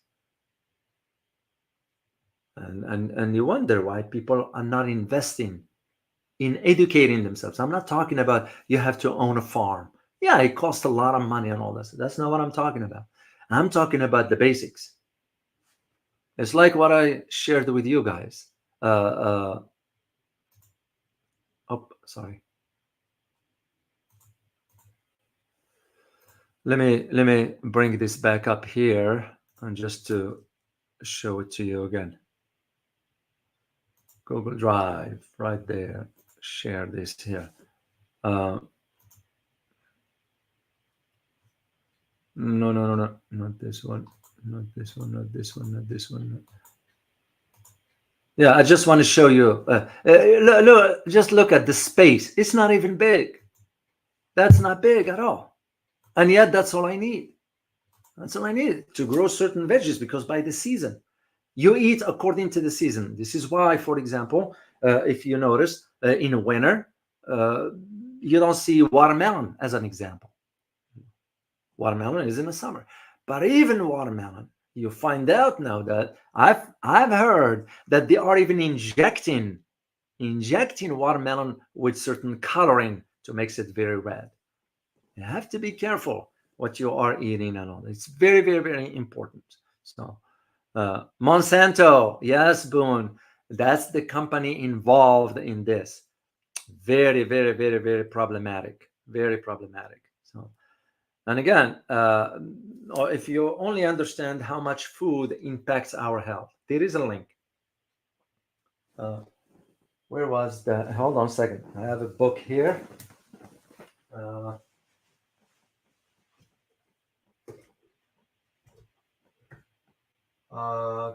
and you wonder why people are not investing in educating themselves. I'm not talking about you have to own a farm. Yeah, it costs a lot of money and all this. That's not what I'm talking about. I'm talking about the basics. It's like what I shared with you guys. Oh, sorry. Let me bring this back up here and just to show it to you again. Google Drive, right there. Share this here. Uh, no, no, no, no, not this one. Not this one. Not this one. Not this one. Yeah, I just want to show you. Just look at the space. It's not even big. That's not big at all. And yet, that's all I need. That's all I need to grow certain veggies because by the season, you eat according to the season. This is why, for example, if you notice, in winter, uh, you don't see watermelon as an example. Watermelon is in the summer. But even watermelon, you find out now that I've heard that they are even injecting watermelon with certain coloring to make it very red. You have to be careful what you are eating and all. It's very, very, very important. So Monsanto, yes, Boone, that's the company involved in this. Very, very, very, very problematic. Very problematic. So, and again, if you only understand how much food impacts our health, there is a link. Uh, where was the? Hold on a second. I have a book here. Uh, uh,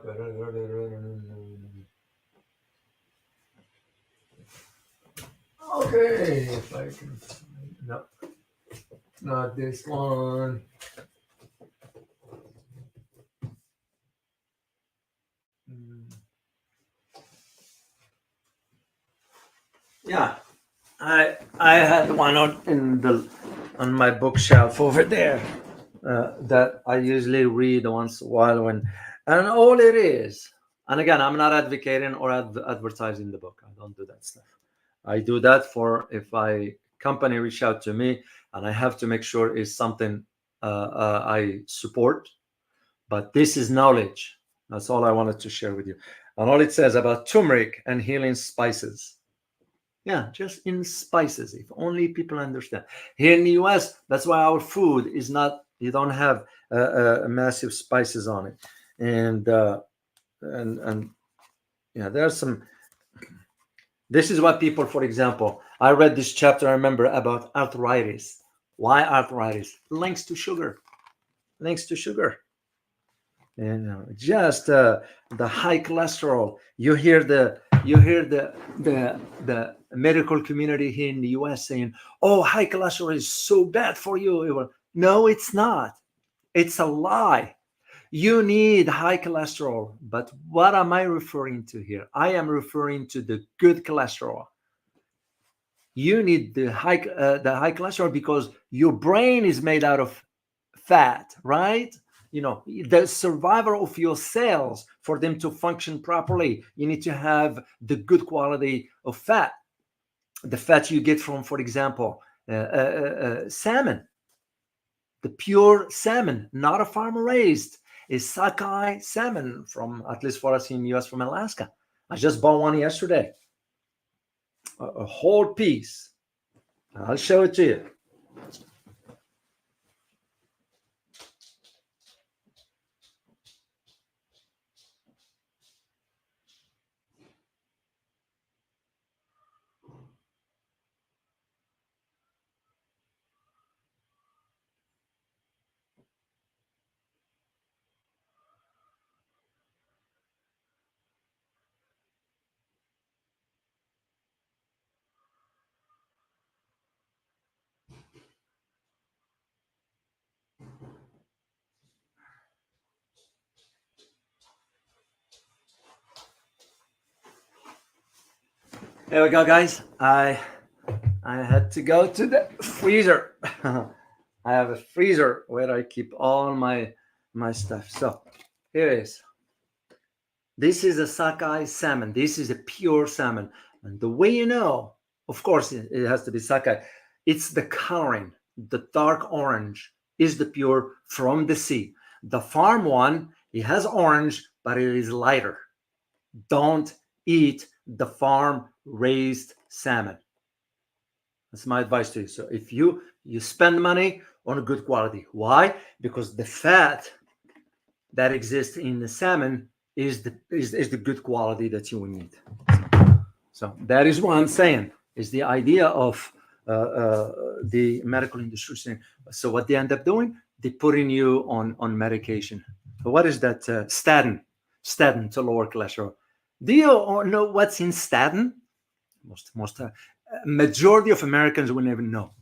okay, if I can. No, not this one. Mm, yeah, I had one on my bookshelf over there that I usually read once in a while and all it is. And again, I'm not advocating or advertising the book. I don't do that stuff. I do that for if I company reach out to me and I have to make sure it's something I support. But this is knowledge. That's all I wanted to share with you. And all it says about turmeric and healing spices. Yeah, just in spices. If only people understand. Here in the US, that's why our food is not. You don't have massive spices on it, and yeah, there's some. This is what people, for example, I read this chapter. I remember about arthritis. Why arthritis? Links to sugar. Links to sugar. Just the high cholesterol. You hear the medical community here in the US saying, "Oh, high cholesterol is so bad for you." No, it's not. It's a lie. You need high cholesterol, but what am I referring to here? I am referring to the good cholesterol. You need the high cholesterol because your brain is made out of fat, right? The survival of your cells, for them to function properly, you need to have the good quality of fat. The fat you get from, for example, salmon, the pure salmon, not a farmer raised, is sockeye salmon from, at least for us in the US, from Alaska. I just bought one yesterday, a whole piece. I'll show it to you. Here we go, guys. I had to go to the freezer. I have a freezer where I keep all my stuff. So here it is. This is a sockeye salmon. This is a pure salmon. And the way you know, of course, it has to be sockeye. It's the coloring. The dark orange is the pure from the sea. The farm one, it has orange, but it is lighter. Don't eat the farm raised salmon. That's my advice to you. So if you spend money on a good quality, why? Because the fat that exists in the salmon is the good quality that you will need. So that is what I'm saying. Is the idea of the medical industry saying. So what they end up doing, they putting you on medication. What is that? Statin to lower cholesterol. Do you know what's in statin? Most majority of Americans will never know.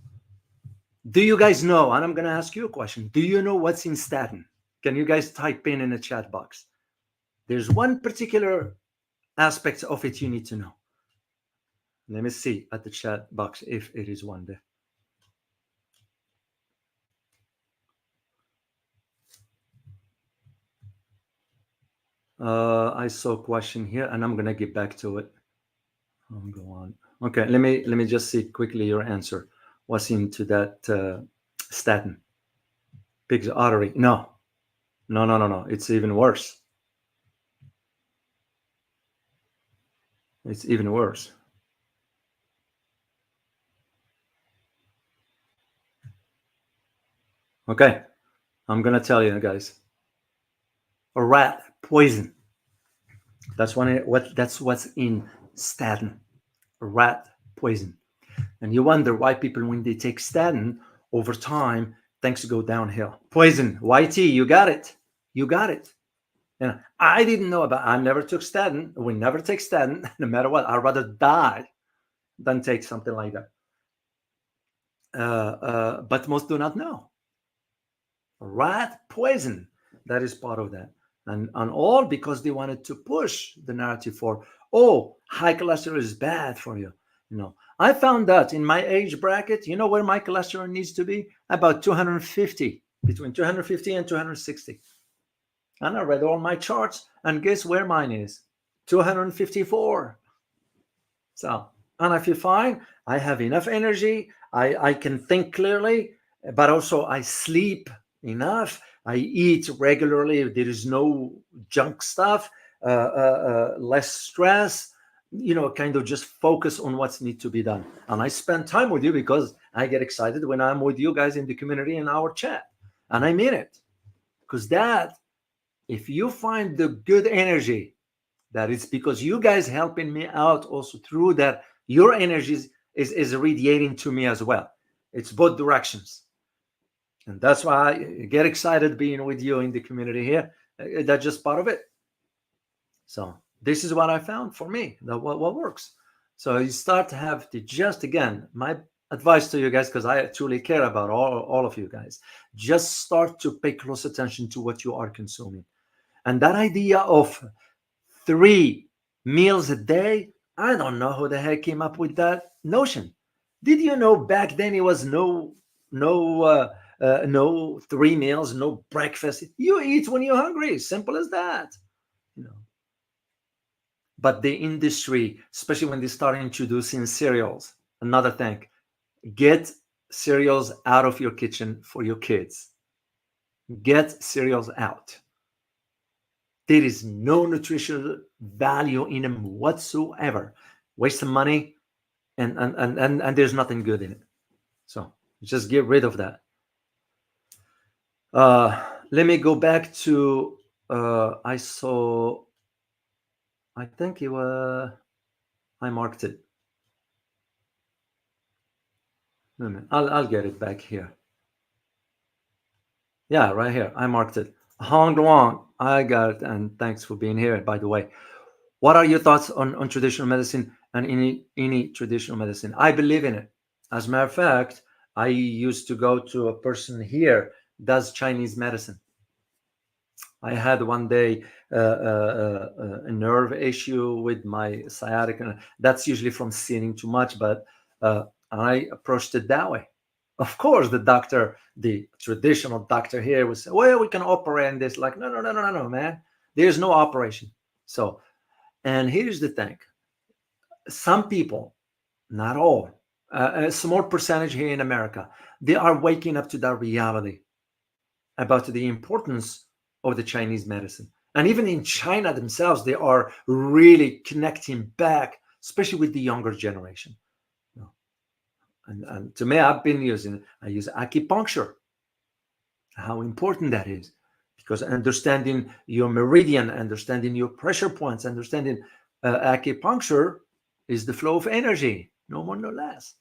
Do you guys know? And I'm going to ask you a question. Do you know what's in statin? Can you guys type in the chat box? There's one particular aspect of it you need to know. Let me see at the chat box if it is one there. I saw a question here, and I'm gonna get back to it. Go on. Okay, let me just see quickly your answer. What's into that statin? Pig's artery? No. It's even worse. It's even worse. Okay, I'm gonna tell you guys. A rat poison. That's what's in statin. A rat poison. And you wonder why people, when they take statin, over time, things go downhill. Poison, YT, you got it. You got it. And I didn't know about. I never took statin. We never take statin, no matter what. I'd rather die than take something like that. But most do not know. Rat poison. That is part of that. And all because they wanted to push the narrative for, oh, high cholesterol is bad for you. I found that in my age bracket, you know where my cholesterol needs to be? About 250, between 250 and 260. And I read all my charts, and guess where mine is? 254. So, and I feel fine. I have enough energy. I can think clearly, but also I sleep enough. I eat regularly. There is no junk stuff, less stress, kind of just focus on what's need to be done. And I spend time with you because I get excited when I'm with you guys in the community in our chat. And I mean it. Because if you find the good energy, that it's because you guys helping me out also through that, your energy is radiating to me as well. It's both directions. And that's why I get excited being with you in the community here. That's just part of it. So this is what I found for me, what works. So you start to have to just, again, my advice to you guys, because I truly care about all of you guys, just start to pay close attention to what you are consuming. And that idea of 3 meals a day, I don't know who the heck came up with that notion. Did you know back then it was no 3 meals, no breakfast. You eat when you're hungry. Simple as that. But the industry, especially when they start introducing cereals, another thing, get cereals out of your kitchen for your kids. Get cereals out. There is no nutritional value in them whatsoever. Waste of money, and there's nothing good in it. So just get rid of that. Let me go back to I think it was, I marked it. Wait a minute. I'll get it back here. Yeah, right here. I marked it. Hong Duong, I got it. And thanks for being here, by the way. What are your thoughts on traditional medicine and any traditional medicine? I believe in it. As a matter of fact, I used to go to a person here does Chinese medicine. I had one day a nerve issue with my sciatic, and that's usually from sitting too much. But I approached it that way. Of course, the doctor, the traditional doctor here, would say, "Well, we can operate on this." Like, no, no, no, no, no, no, man. There's no operation. So, and here's the thing: some people, not all, a small percentage here in America, they are waking up to that reality about the importance of the Chinese medicine. And even in China themselves, they are really connecting back, especially with the younger generation. You know, and to me, I use acupuncture, how important that is. Because understanding your meridian, understanding your pressure points, understanding acupuncture is the flow of energy, no more, no less.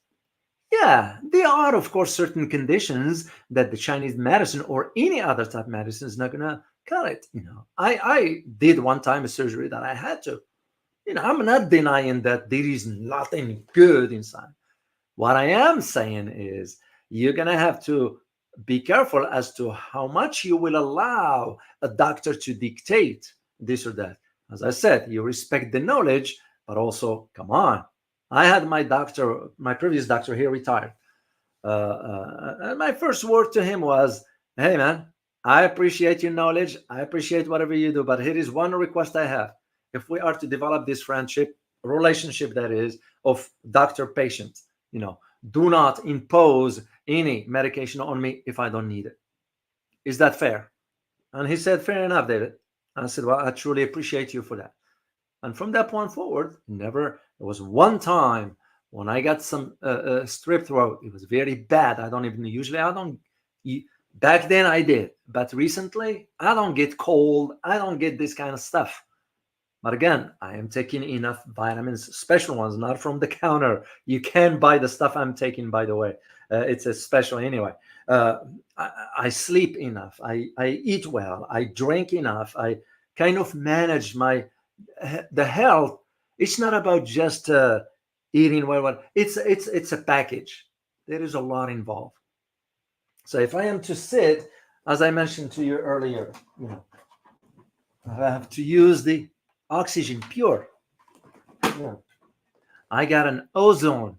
Yeah, there are, of course, certain conditions that the Chinese medicine or any other type of medicine is not going to cut it. I did one time a surgery that I had to. I'm not denying that there is nothing good inside. What I am saying is you're going to have to be careful as to how much you will allow a doctor to dictate this or that. As I said, you respect the knowledge, but also, come on. I had my previous doctor here retired. And my first word to him was, "Hey, man, I appreciate your knowledge. I appreciate whatever you do, but here is one request I have. If we are to develop this friendship, relationship that is, of doctor patient, do not impose any medication on me if I don't need it. Is that fair?" And he said, "Fair enough, David." And I said, "Well, I truly appreciate you for that." And from that point forward, there was one time when I got some strep throat. It was very bad. I don't, back then I did, but recently I don't get cold. I don't get this kind of stuff. But again, I am taking enough vitamins, special ones, not from the counter. You can buy the stuff I'm taking, by the way. It's a special anyway. Uh, I sleep enough. I eat well. I drink enough. I kind of manage the health. It's not about just eating well. It's a package. There is a lot involved. So if I am to sit, as I mentioned to you earlier, I have to use the oxygen pure. Yeah. I got an ozone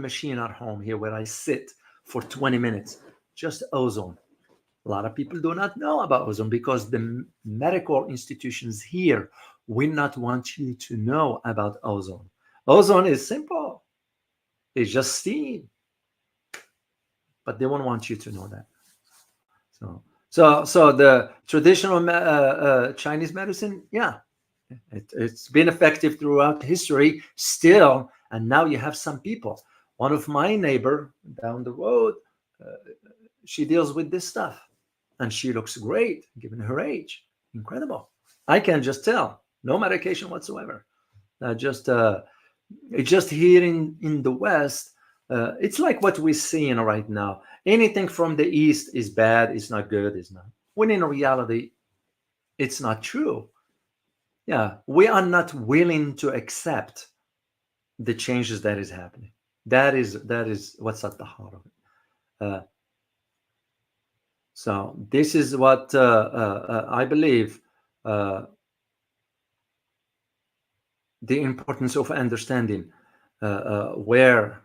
machine at home here where I sit for 20 minutes. Just ozone. A lot of people do not know about ozone because the medical institutions here will not want you to know about ozone. Ozone is simple. It's just steam, but they won't want you to know that. So the traditional Chinese medicine, yeah, it's been effective throughout history still, and now you have some people. One of my neighbor down the road, uh, she deals with this stuff, and she looks great given her age. Incredible. I can just tell. No medication whatsoever. Just it's just here in the West. It's like what we're seeing right now. Anything from the East is bad. It's not good. It's not. When in reality, it's not true. Yeah, we are not willing to accept the changes that is happening. That is what's at the heart of it. So this is what I believe the importance of understanding where.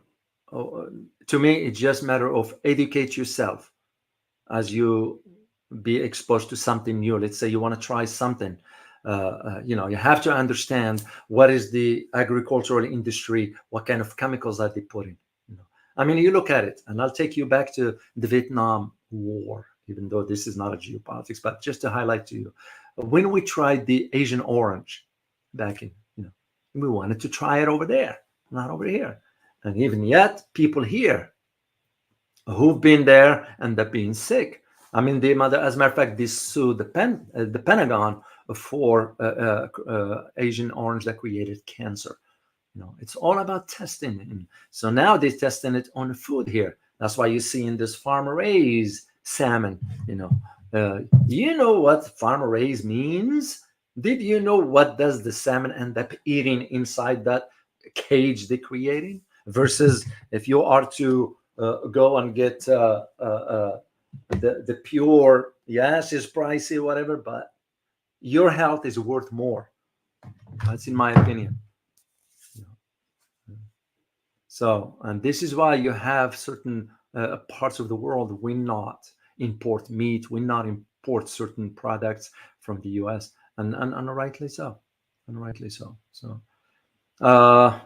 Uh, to me, it's just a matter of educate yourself as you be exposed to something new. Let's say you want to try something. You have to understand what is the agricultural industry, what kind of chemicals are they putting. I mean, you look at it, and I'll take you back to the Vietnam War, even though this is not a geopolitics, but just to highlight to you, when we tried the Asian orange back in, we wanted to try it over there, not over here. And even yet, people here who've been there end up being sick. I mean, as a matter of fact, they sued the Pentagon for Asian orange that created cancer. It's all about testing. And so now they're testing it on food here. That's why you see in this farmer raised salmon. You know what farmer raised means? Did you know what does the salmon end up eating inside that cage they're creating? Versus if you are to go and get The pure, yes, is pricey, whatever, but your health is worth more. That's in my opinion. So, and this is why you have certain parts of the world will not import meat, will not import certain products from the US, and rightly so, and rightly so. So, uh,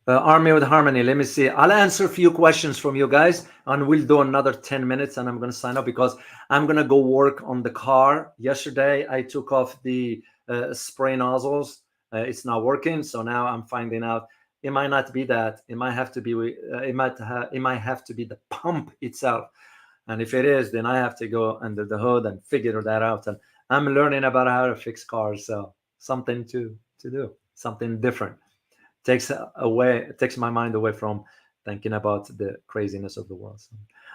Army with Harmony. Let me see. I'll answer a few questions from you guys, and we'll do another 10 minutes, and I'm going to sign up because I'm going to go work on the car. Yesterday, I took off the spray nozzles. It's not working, so now I'm finding out it might not be that. It might have to be. It might have to be the pump itself. And if it is, then I have to go under the hood and figure that out. And I'm learning about how to fix cars, so something to do, something different takes my mind away from thinking about the craziness of the world. So,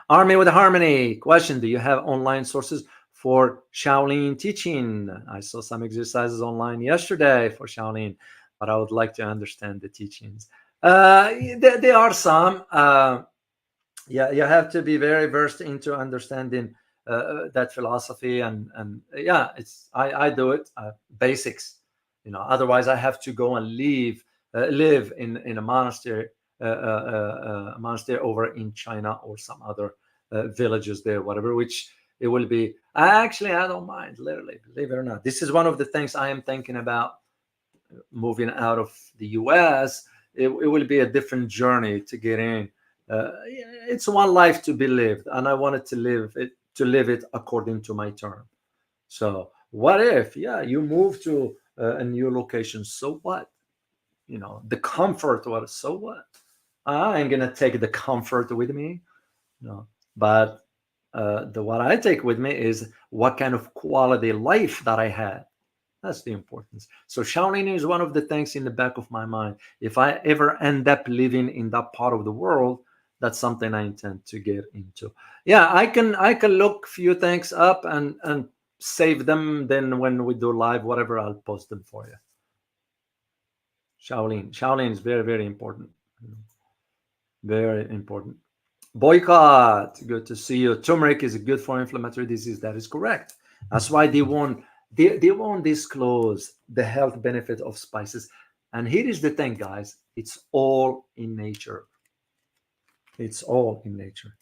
Army with Harmony question: do you have online sources for Shaolin teaching? I saw some exercises online yesterday for Shaolin, but I would like to understand the teachings. There are some. Yeah, you have to be very versed into understanding that philosophy, and yeah, it's I do it basics, otherwise I have to go and live in a monastery, monastery over in China or some other villages there, whatever, which it will be. I don't mind, literally, believe it or not. This is one of the things I am thinking about moving out of the US. It will be a different journey to get in. It's one life to be lived, and I wanted to live it according to my term. So what if, yeah, you move to a new location? So what? The comfort. What? So what? I ain't gonna take the comfort with me. No, but the what I take with me is what kind of quality life that I had. That's the importance. So Shaolin is one of the things in the back of my mind. If I ever end up living in that part of the world, that's something I intend to get into. Yeah, I can look few things up and save them. Then when we do live, whatever, I'll post them for you. Shaolin is very, very important. Very important. Boycott. Good to see you. Turmeric is good for inflammatory disease. That is correct. That's why they won't disclose the health benefit of spices. And here is the thing, guys. It's all in nature. It's all in nature.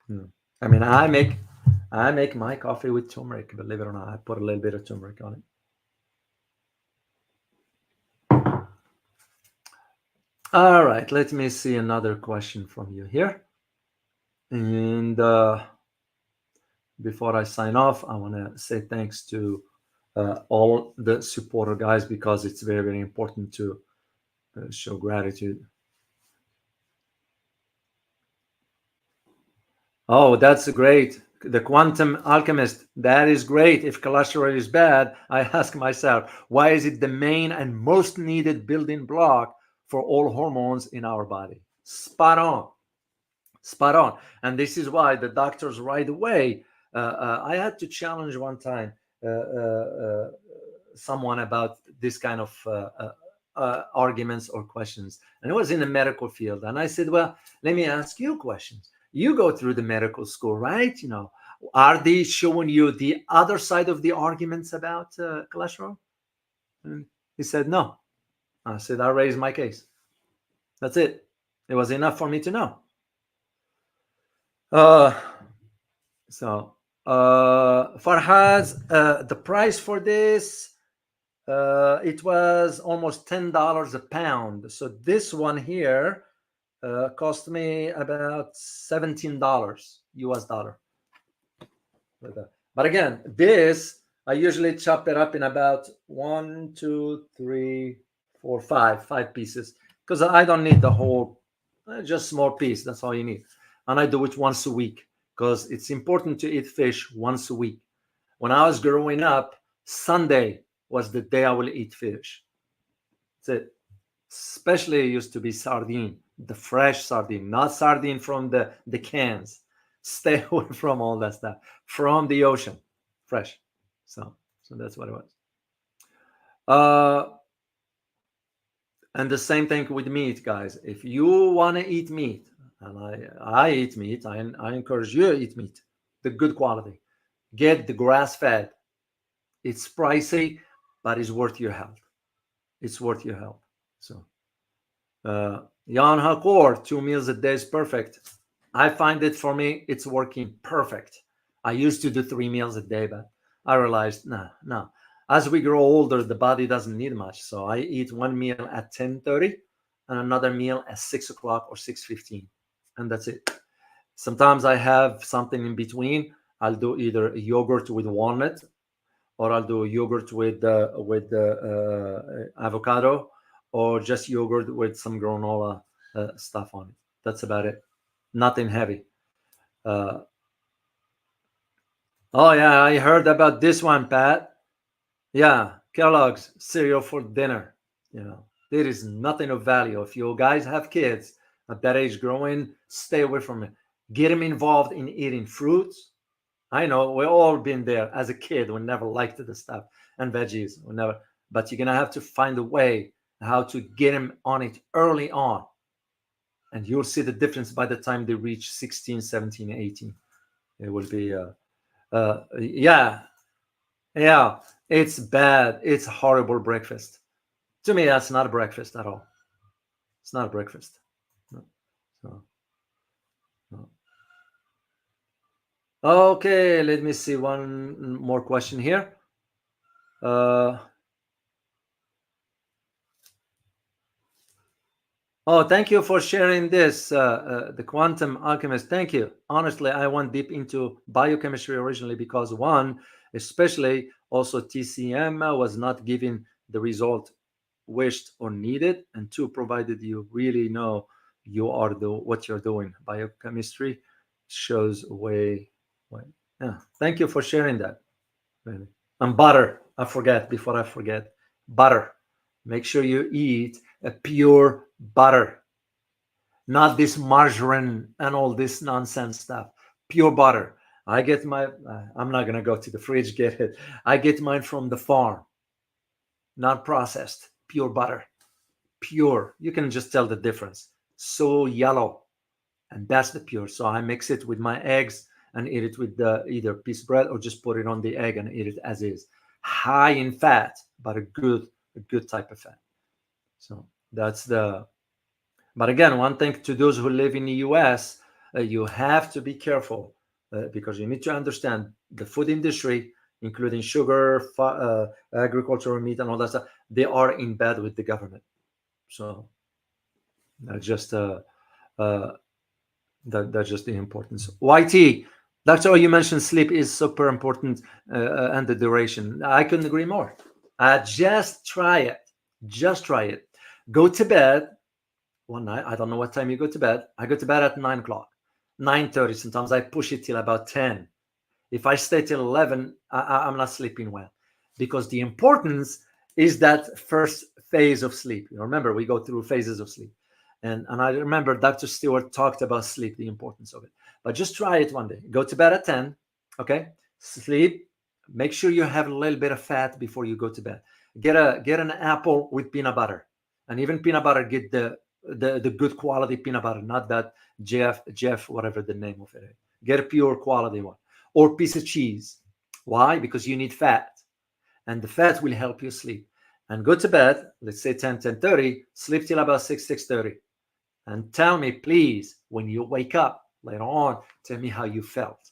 Hmm. I mean, I make my coffee with turmeric. Believe it or not, I put a little bit of turmeric on it. All right. Let me see another question from you here. And before I sign off, I want to say thanks to all the supporter guys, because it's very, very important to show gratitude. Oh, that's great. The quantum alchemist, that is great. If cholesterol is bad, I ask myself, why is it the main and most needed building block for all hormones in our body? Spot on. Spot on. And this is why the doctors right away, I had to challenge one time someone about this kind of arguments or questions. And it was in the medical field. And I said, well, let me ask you questions. You go through the medical school, right? Are they showing you the other side of the arguments about cholesterol? And he said, no. I said, I raised my case. That's it. It was enough for me to know. Uh, so, Farhaz, the price for this, it was almost $10 a pound. So this one here cost me about $17 US dollar. But again, this I usually chop it up in about 1, 2, 3, 4, five pieces, because I don't need the whole, just small piece. That's all you need. And I do it once a week because it's important to eat fish once a week. When I was growing up, Sunday was the day I will eat fish. That's it. Especially it used to be sardine, the fresh sardine, not sardine from the cans. Stay away from all that stuff. From the ocean, fresh. So that's what it was. And the same thing with meat, guys. If you want to eat meat, and I eat meat. I encourage you to eat meat, the good quality. Get the grass fed. It's pricey, but it's worth your health. It's worth your health. So, Jan Hakor, 2 meals a day is perfect. I find it for me, it's working perfect. I used to do 3 meals a day, but I realized, no, no. As we grow older, the body doesn't need much. So I eat one meal at 10:30 and another meal at 6 o'clock or 6:15, and that's it. Sometimes I have something in between. I'll do either yogurt with walnut, or I'll do yogurt with avocado, or just yogurt with some granola stuff on it. That's about it. Nothing heavy. Uh, oh yeah, I heard about this one, Pat. Yeah, Kellogg's cereal for dinner. You know, there is nothing of value. If you guys have kids at that age growing, stay away from it. Get them involved in eating fruits. I know we've all been there as a kid. We never liked the stuff and veggies. We never, but you're gonna have to find a way how to get them on it early on, and you'll see the difference by the time they reach 16, 17, 18. It will be, yeah, yeah. It's bad. It's horrible breakfast. To me, that's not a breakfast at all. It's not a breakfast. No. So, no. Okay, let me see one more question here. Uh, Oh, thank you for sharing this, the quantum alchemist. Thank you. Honestly, I went deep into biochemistry originally because one, especially also TCM, was not giving the result wished or needed, and two, provided you really know you are the what you're doing. Biochemistry shows way. Yeah. Thank you for sharing that. Really. And butter. I forget before I forget. Butter. Make sure you eat a pure butter, not this margarine and all this nonsense stuff. Pure butter. I get my. I'm not gonna go to the fridge get it. I get mine from the farm, not processed. Pure butter. Pure. You can just tell the difference. So yellow, and that's the pure. So I mix it with my eggs and eat it with the either piece of bread or just put it on the egg and eat it as is. High in fat, but a good type of fat. So that's the. But again, one thing to those who live in the U.S., you have to be careful because you need to understand the food industry, including sugar, agricultural meat, and all that stuff. They are in bed with the government. So that's just uh, that's just the importance. YT, Doctor, you mentioned sleep is super important, and the duration. I couldn't agree more. Just try it. Just try it. Go to bed one night. I don't know what time you go to bed. I go to bed at 9 o'clock, 9:30. Sometimes I push it till about 10. If I stay till 11, I'm not sleeping well, because the importance is that first phase of sleep. You remember, we go through phases of sleep. And I remember Dr. Stewart talked about sleep, the importance of it. But just try it one day. Go to bed at 10, okay? Sleep. Make sure you have a little bit of fat before you go to bed. Get an apple with peanut butter. And even peanut butter, get the good quality peanut butter, not that Jeff, whatever the name of it is. Get a pure quality one, or piece of cheese. Why? Because you need fat, and the fat will help you sleep. And go to bed, let's say 10:30, sleep till about 6:30. And tell me, please, when you wake up later on, tell me how you felt.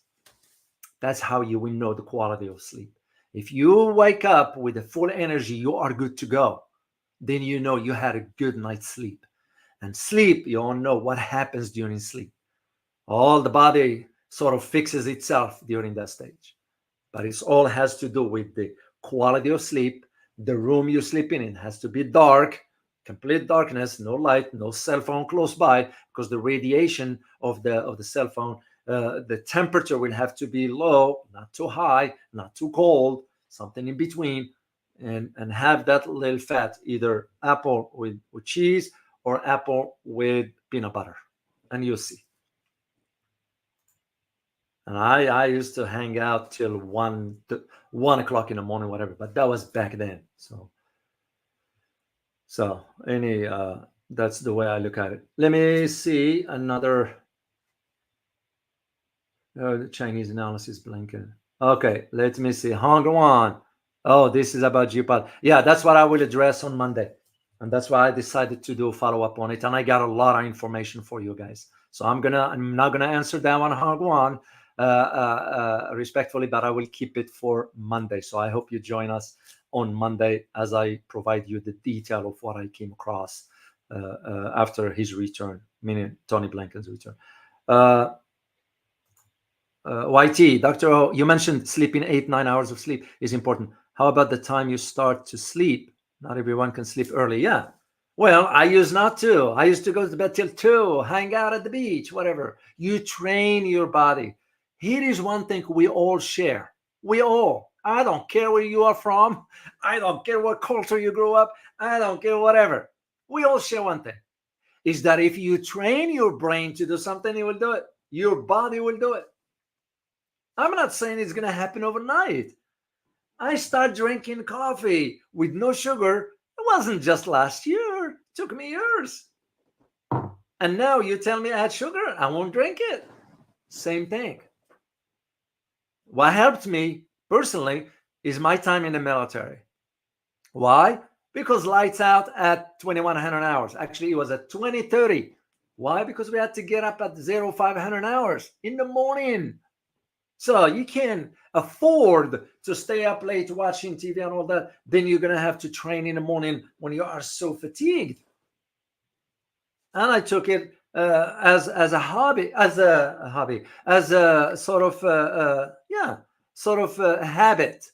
That's how you will know the quality of sleep. If you wake up with a full energy, you are good to go. Then you know you had a good night's sleep. And sleep, you all know what happens during sleep. All the body sort of fixes itself during that stage. But it all has to do with the quality of sleep. The room you're sleeping in has to be dark, complete darkness, no light, no cell phone close by, because the radiation of the cell phone, the temperature will have to be low, not too high, not too cold, something in between, and have that little fat, either apple with cheese or apple with peanut butter, and you'll see. And I used to hang out till 1 o'clock in the morning, whatever. But that was back then. So any That's the way I look at it. Let me see another the Chinese analysis blanket. Okay, let me see. Hongguan. Oh, this is about Geopolitics. Yeah, that's what I will address on Monday. And that's why I decided to do a follow-up on it. And I got a lot of information for you guys. So I'm not gonna answer that one, Hongguan, respectfully, but I will keep it for Monday. So I hope you join us on Monday as I provide you the detail of what I came across after his return, meaning Tony Blinken's return. YT, Dr. O, you mentioned sleeping 8-9 hours of sleep is important. How about the time you start to sleep? Not everyone can sleep early. Yeah. Well, I used not to. I used to go to bed till 2, hang out at the beach, whatever. You train your body. Here is one thing we all share. We all. I don't care where you are from. I don't care what culture you grew up. I don't care whatever. We all share one thing. Is that if you train your brain to do something, it will do it. Your body will do it. I'm not saying it's going to happen overnight. I started drinking coffee with no sugar. It wasn't just last year. It took me years. And now you tell me add sugar, I won't drink it. Same thing. What helped me personally is my time in the military. Why? Because lights out at 2100 hours. Actually, it was at 2030. Why? Because we had to get up at 0500 hours in the morning. So you can afford to stay up late watching TV and all that. Then you're going to have to train in the morning when you are so fatigued. And I took it as a hobby, as a sort of habit.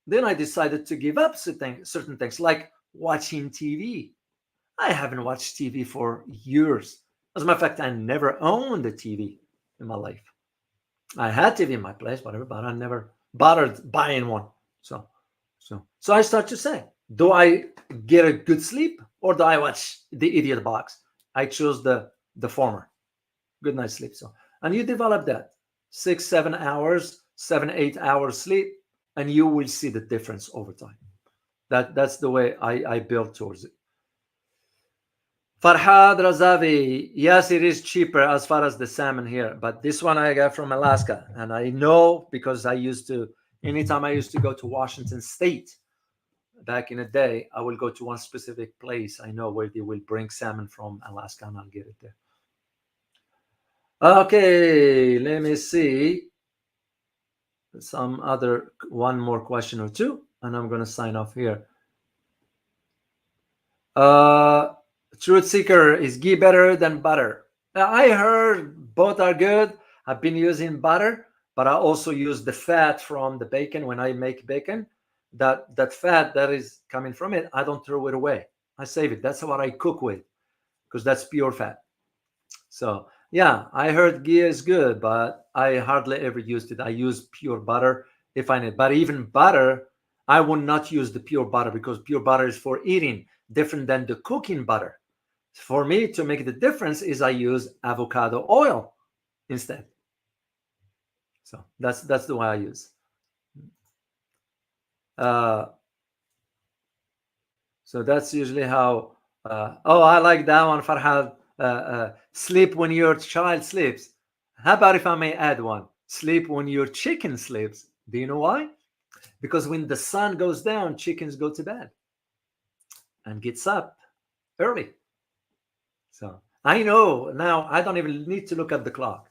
Then I decided to give up certain things like watching TV. I haven't watched TV for years. As a matter of fact, I never owned a TV in my life. I had TV in my place, whatever, but I never bothered buying one. So I start to say, do I get a good sleep or do I watch the idiot box? I chose the former. Good night's sleep. So, and you develop that 6-7 hours, 7-8 hours sleep, and you will see the difference over time. That's the way I build towards it. Farhad Razavi, yes, it is cheaper as far as the salmon here, but this one I got from Alaska, and I know because anytime I used to go to Washington State back in the day, I will go to one specific place. I know where they will bring salmon from Alaska, and I'll get it there. Okay, let me see one more question or two, and I'm going to sign off here. Truth Seeker, is ghee better than butter? I heard both are good. I've been using butter, but I also use the fat from the bacon when I make bacon. That fat that is coming from it, I don't throw it away. I save it. That's what I cook with because that's pure fat. So yeah, I heard ghee is good, but I hardly ever used it. I use pure butter if I need. But even butter, I would not use the pure butter because pure butter is for eating, different than the cooking butter. For me to make the difference is I use avocado oil instead. So that's the way I use. So that's usually how. I like that one, Farhad. Sleep when your child sleeps. How about if I may add one? Sleep when your chicken sleeps. Do you know why? Because when the sun goes down, chickens go to bed and gets up early. So I know now I don't even need to look at the clock.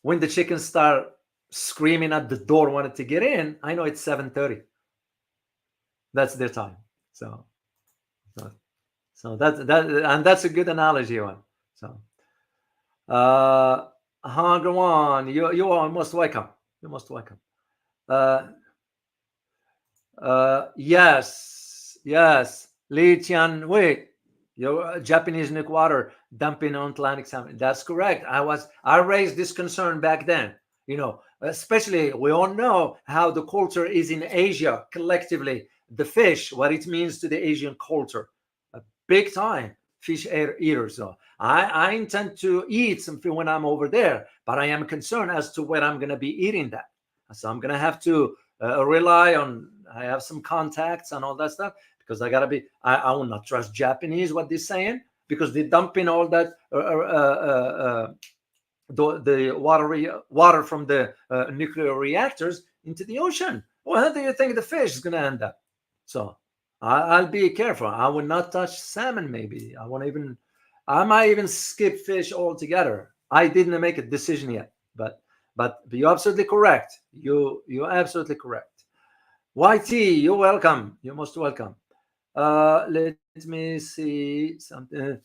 When the chickens start screaming at the door wanted to get in, I know it's 7:30. That's their time. So that's a good analogy one. So Hagwan, you are most welcome. You're most welcome. Yes. Li Tian Wei, your Japanese nuke water dumping on Atlantic salmon. That's correct. I raised this concern back then. Especially we all know how the culture is in Asia collectively. The fish, what it means to the Asian culture, big time fish eaters. So I intend to eat something when I'm over there, but I am concerned as to where I'm going to be eating that. So I'm going to have to rely on. I have some contacts and all that stuff because I will not trust Japanese what they're saying, because they're dumping all that the water from the nuclear reactors into the ocean. Well, how do you think the fish is going to end up? So I'll be careful. I will not touch salmon. Maybe I might even skip fish altogether. I didn't make a decision yet, but you're absolutely correct. You're absolutely correct. YT, you're welcome. You're most welcome. Let me see something.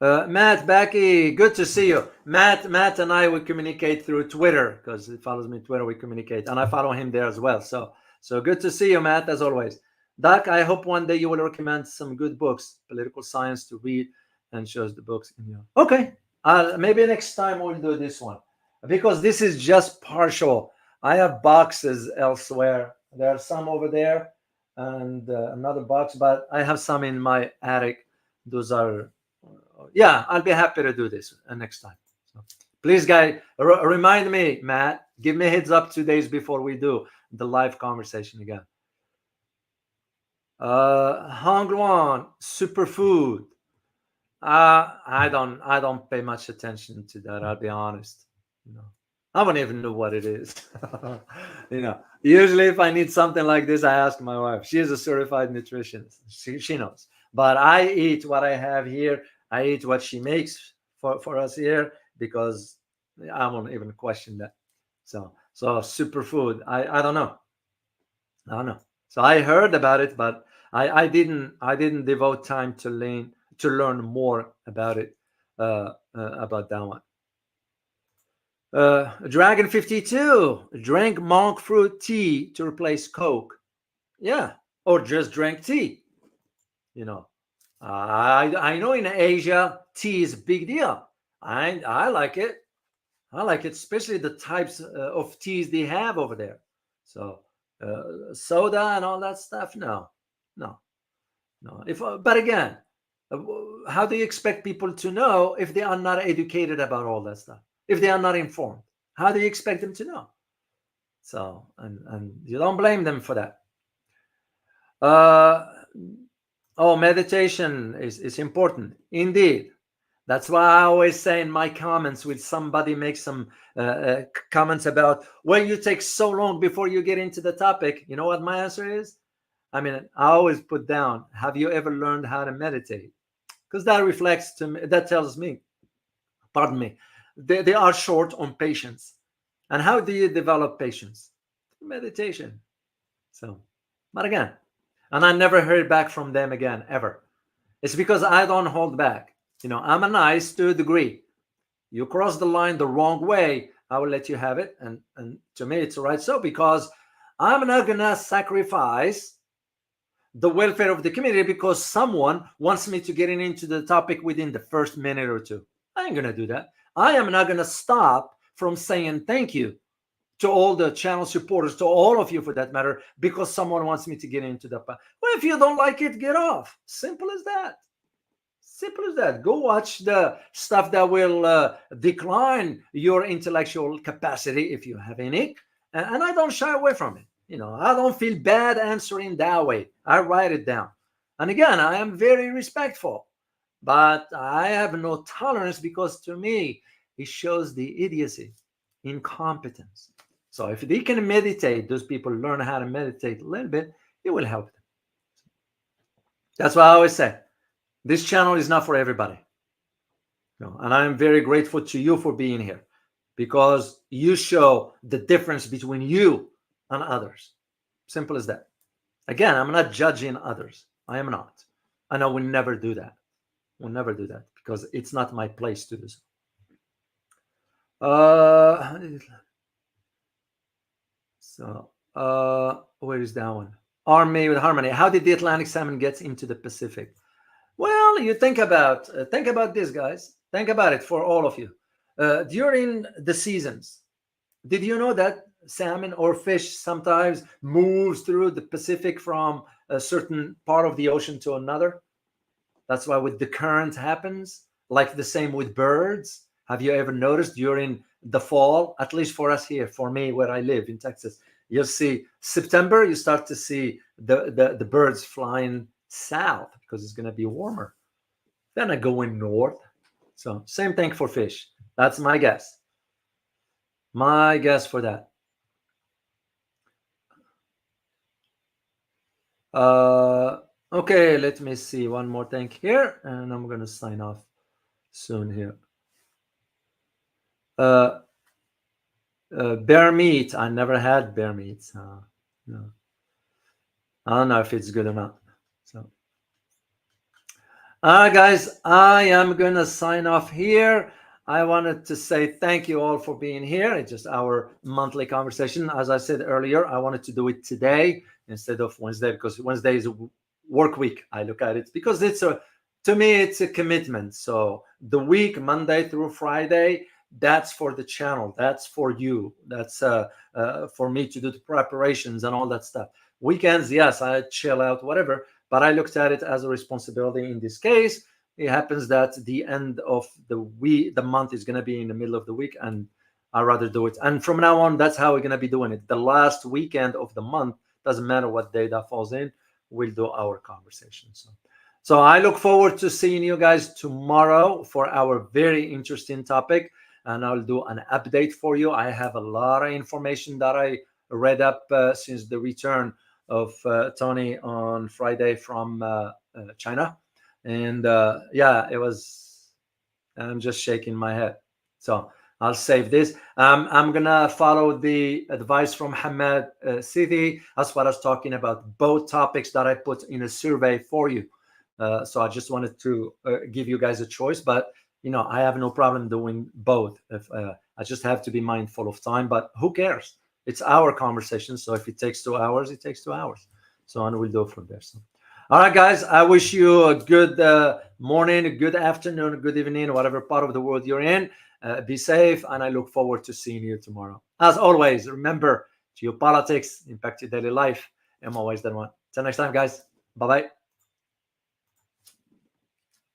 Matt, Becky, good to see you. Matt and I, we communicate through Twitter, because he follows me on Twitter. We communicate, and I follow him there as well. So good to see you, Matt, as always. Doc, I hope one day you will recommend some good books, political science, to read, and shows the books in you. Okay, maybe next time we'll do this one, because this is just partial. I have boxes elsewhere. There are some over there, and another box, but I have some in my attic. Those are. Yeah, I'll be happy to do this next time. So please, guys, remind me, Matt. Give me a heads up 2 days before we do the live conversation again. Hongluan, superfood. I don't pay much attention to that. I'll be honest. I don't even know what it is. Usually if I need something like this, I ask my wife. She is a certified nutritionist. She knows. But I eat what I have here. I eat what she makes for us here, because I won't even question that. So superfood. I don't know. So I heard about it, but I didn't devote time to learn more about it, about that one. Dragon 52 drank monk fruit tea to replace Coke. Yeah, or just drank tea. I know in Asia tea is a big deal. I like it. I like it, especially the types of teas they have over there. So soda and all that stuff. No. But again, how do you expect people to know if they are not educated about all that stuff? If they are not informed, how do you expect them to know? So, and you don't blame them for that. Meditation is important. Indeed. That's why I always say in my comments, when somebody makes some comments about, well, you take so long before you get into the topic, you know what my answer is? I always put down, have you ever learned how to meditate? Because that reflects to me, that tells me, pardon me, they are short on patience. And how do you develop patience? Meditation. So, but again, and I never heard back from them again, ever. It's because I don't hold back. I'm a nice to a degree. You cross the line the wrong way, I will let you have it. And to me, it's right. So, because I'm not going to sacrifice the welfare of the community because someone wants me to get into the topic within the first minute or two. I ain't going to do that. I am not going to stop from saying thank you to all the channel supporters, to all of you for that matter, because someone wants me to get into the. Well, if you don't like it, get off. Simple as that. Simple as that. Go watch the stuff that will decline your intellectual capacity, if you have any. And I don't shy away from it. I don't feel bad answering that way. I write it down. And again, I am very respectful, but I have no tolerance, because to me, it shows the idiocy, incompetence. So if they can meditate, those people learn how to meditate a little bit, it will help them. That's why I always say, this channel is not for everybody. And I am very grateful to you for being here, because you show the difference between you and others. Simple as that. Again, I'm not judging others. I am not. And I will never do that. Will never do that, because it's not my place to do so. Where is that one? Army with Harmony. How did the Atlantic salmon get into the Pacific? Well, you think about this, guys. Think about it for all of you. During the seasons, did you know that salmon or fish sometimes moves through the Pacific from a certain part of the ocean to another? That's why with the current happens, like the same with birds. Have you ever noticed during the fall, at least for us here, for me, where I live in Texas, You see September, you start to see the birds flying south because it's going to be warmer. Then I go in north. So same thing for fish. That's my guess. My guess for that. Okay, let me see one more thing here, and I'm gonna sign off soon here. Uh, bear meat. I never had bear meat. So, no. I don't know if it's good or not. So, all right, guys, I am gonna sign off here. I wanted to say thank you all for being here. It's just our monthly conversation. As I said earlier, I wanted to do it today instead of Wednesday because Wednesday is a work week. I look at it because to me, it's a commitment. So the week, Monday through Friday, that's for the channel. That's for you. That's for me to do the preparations and all that stuff. Weekends, yes, I chill out, whatever. But I looked at it as a responsibility in this case. It happens that the end of the month is going to be in the middle of the week, and I'd rather do it. And from now on, that's how we're going to be doing it. The last weekend of the month, doesn't matter what day that falls in, we'll do our conversation. So I look forward to seeing you guys tomorrow for our very interesting topic, and I'll do an update for you. I have a lot of information that I read up since the return of Tony on Friday from China. And yeah, it was, I'm just shaking my head. So I'll save this. I'm going to follow the advice from Hamed Sidi as far as talking about both topics that I put in a survey for you. So I just wanted to give you guys a choice, but I have no problem doing both. If I just have to be mindful of time, but who cares? It's our conversation. So if it takes 2 hours, it takes 2 hours. So and we'll go from there. So, all right, guys, I wish you a good morning, a good afternoon, a good evening, whatever part of the world you're in. Be safe, and I look forward to seeing you tomorrow. As always, remember, geopolitics impact your daily life. I'm always that one. Till next time, guys. Bye-bye.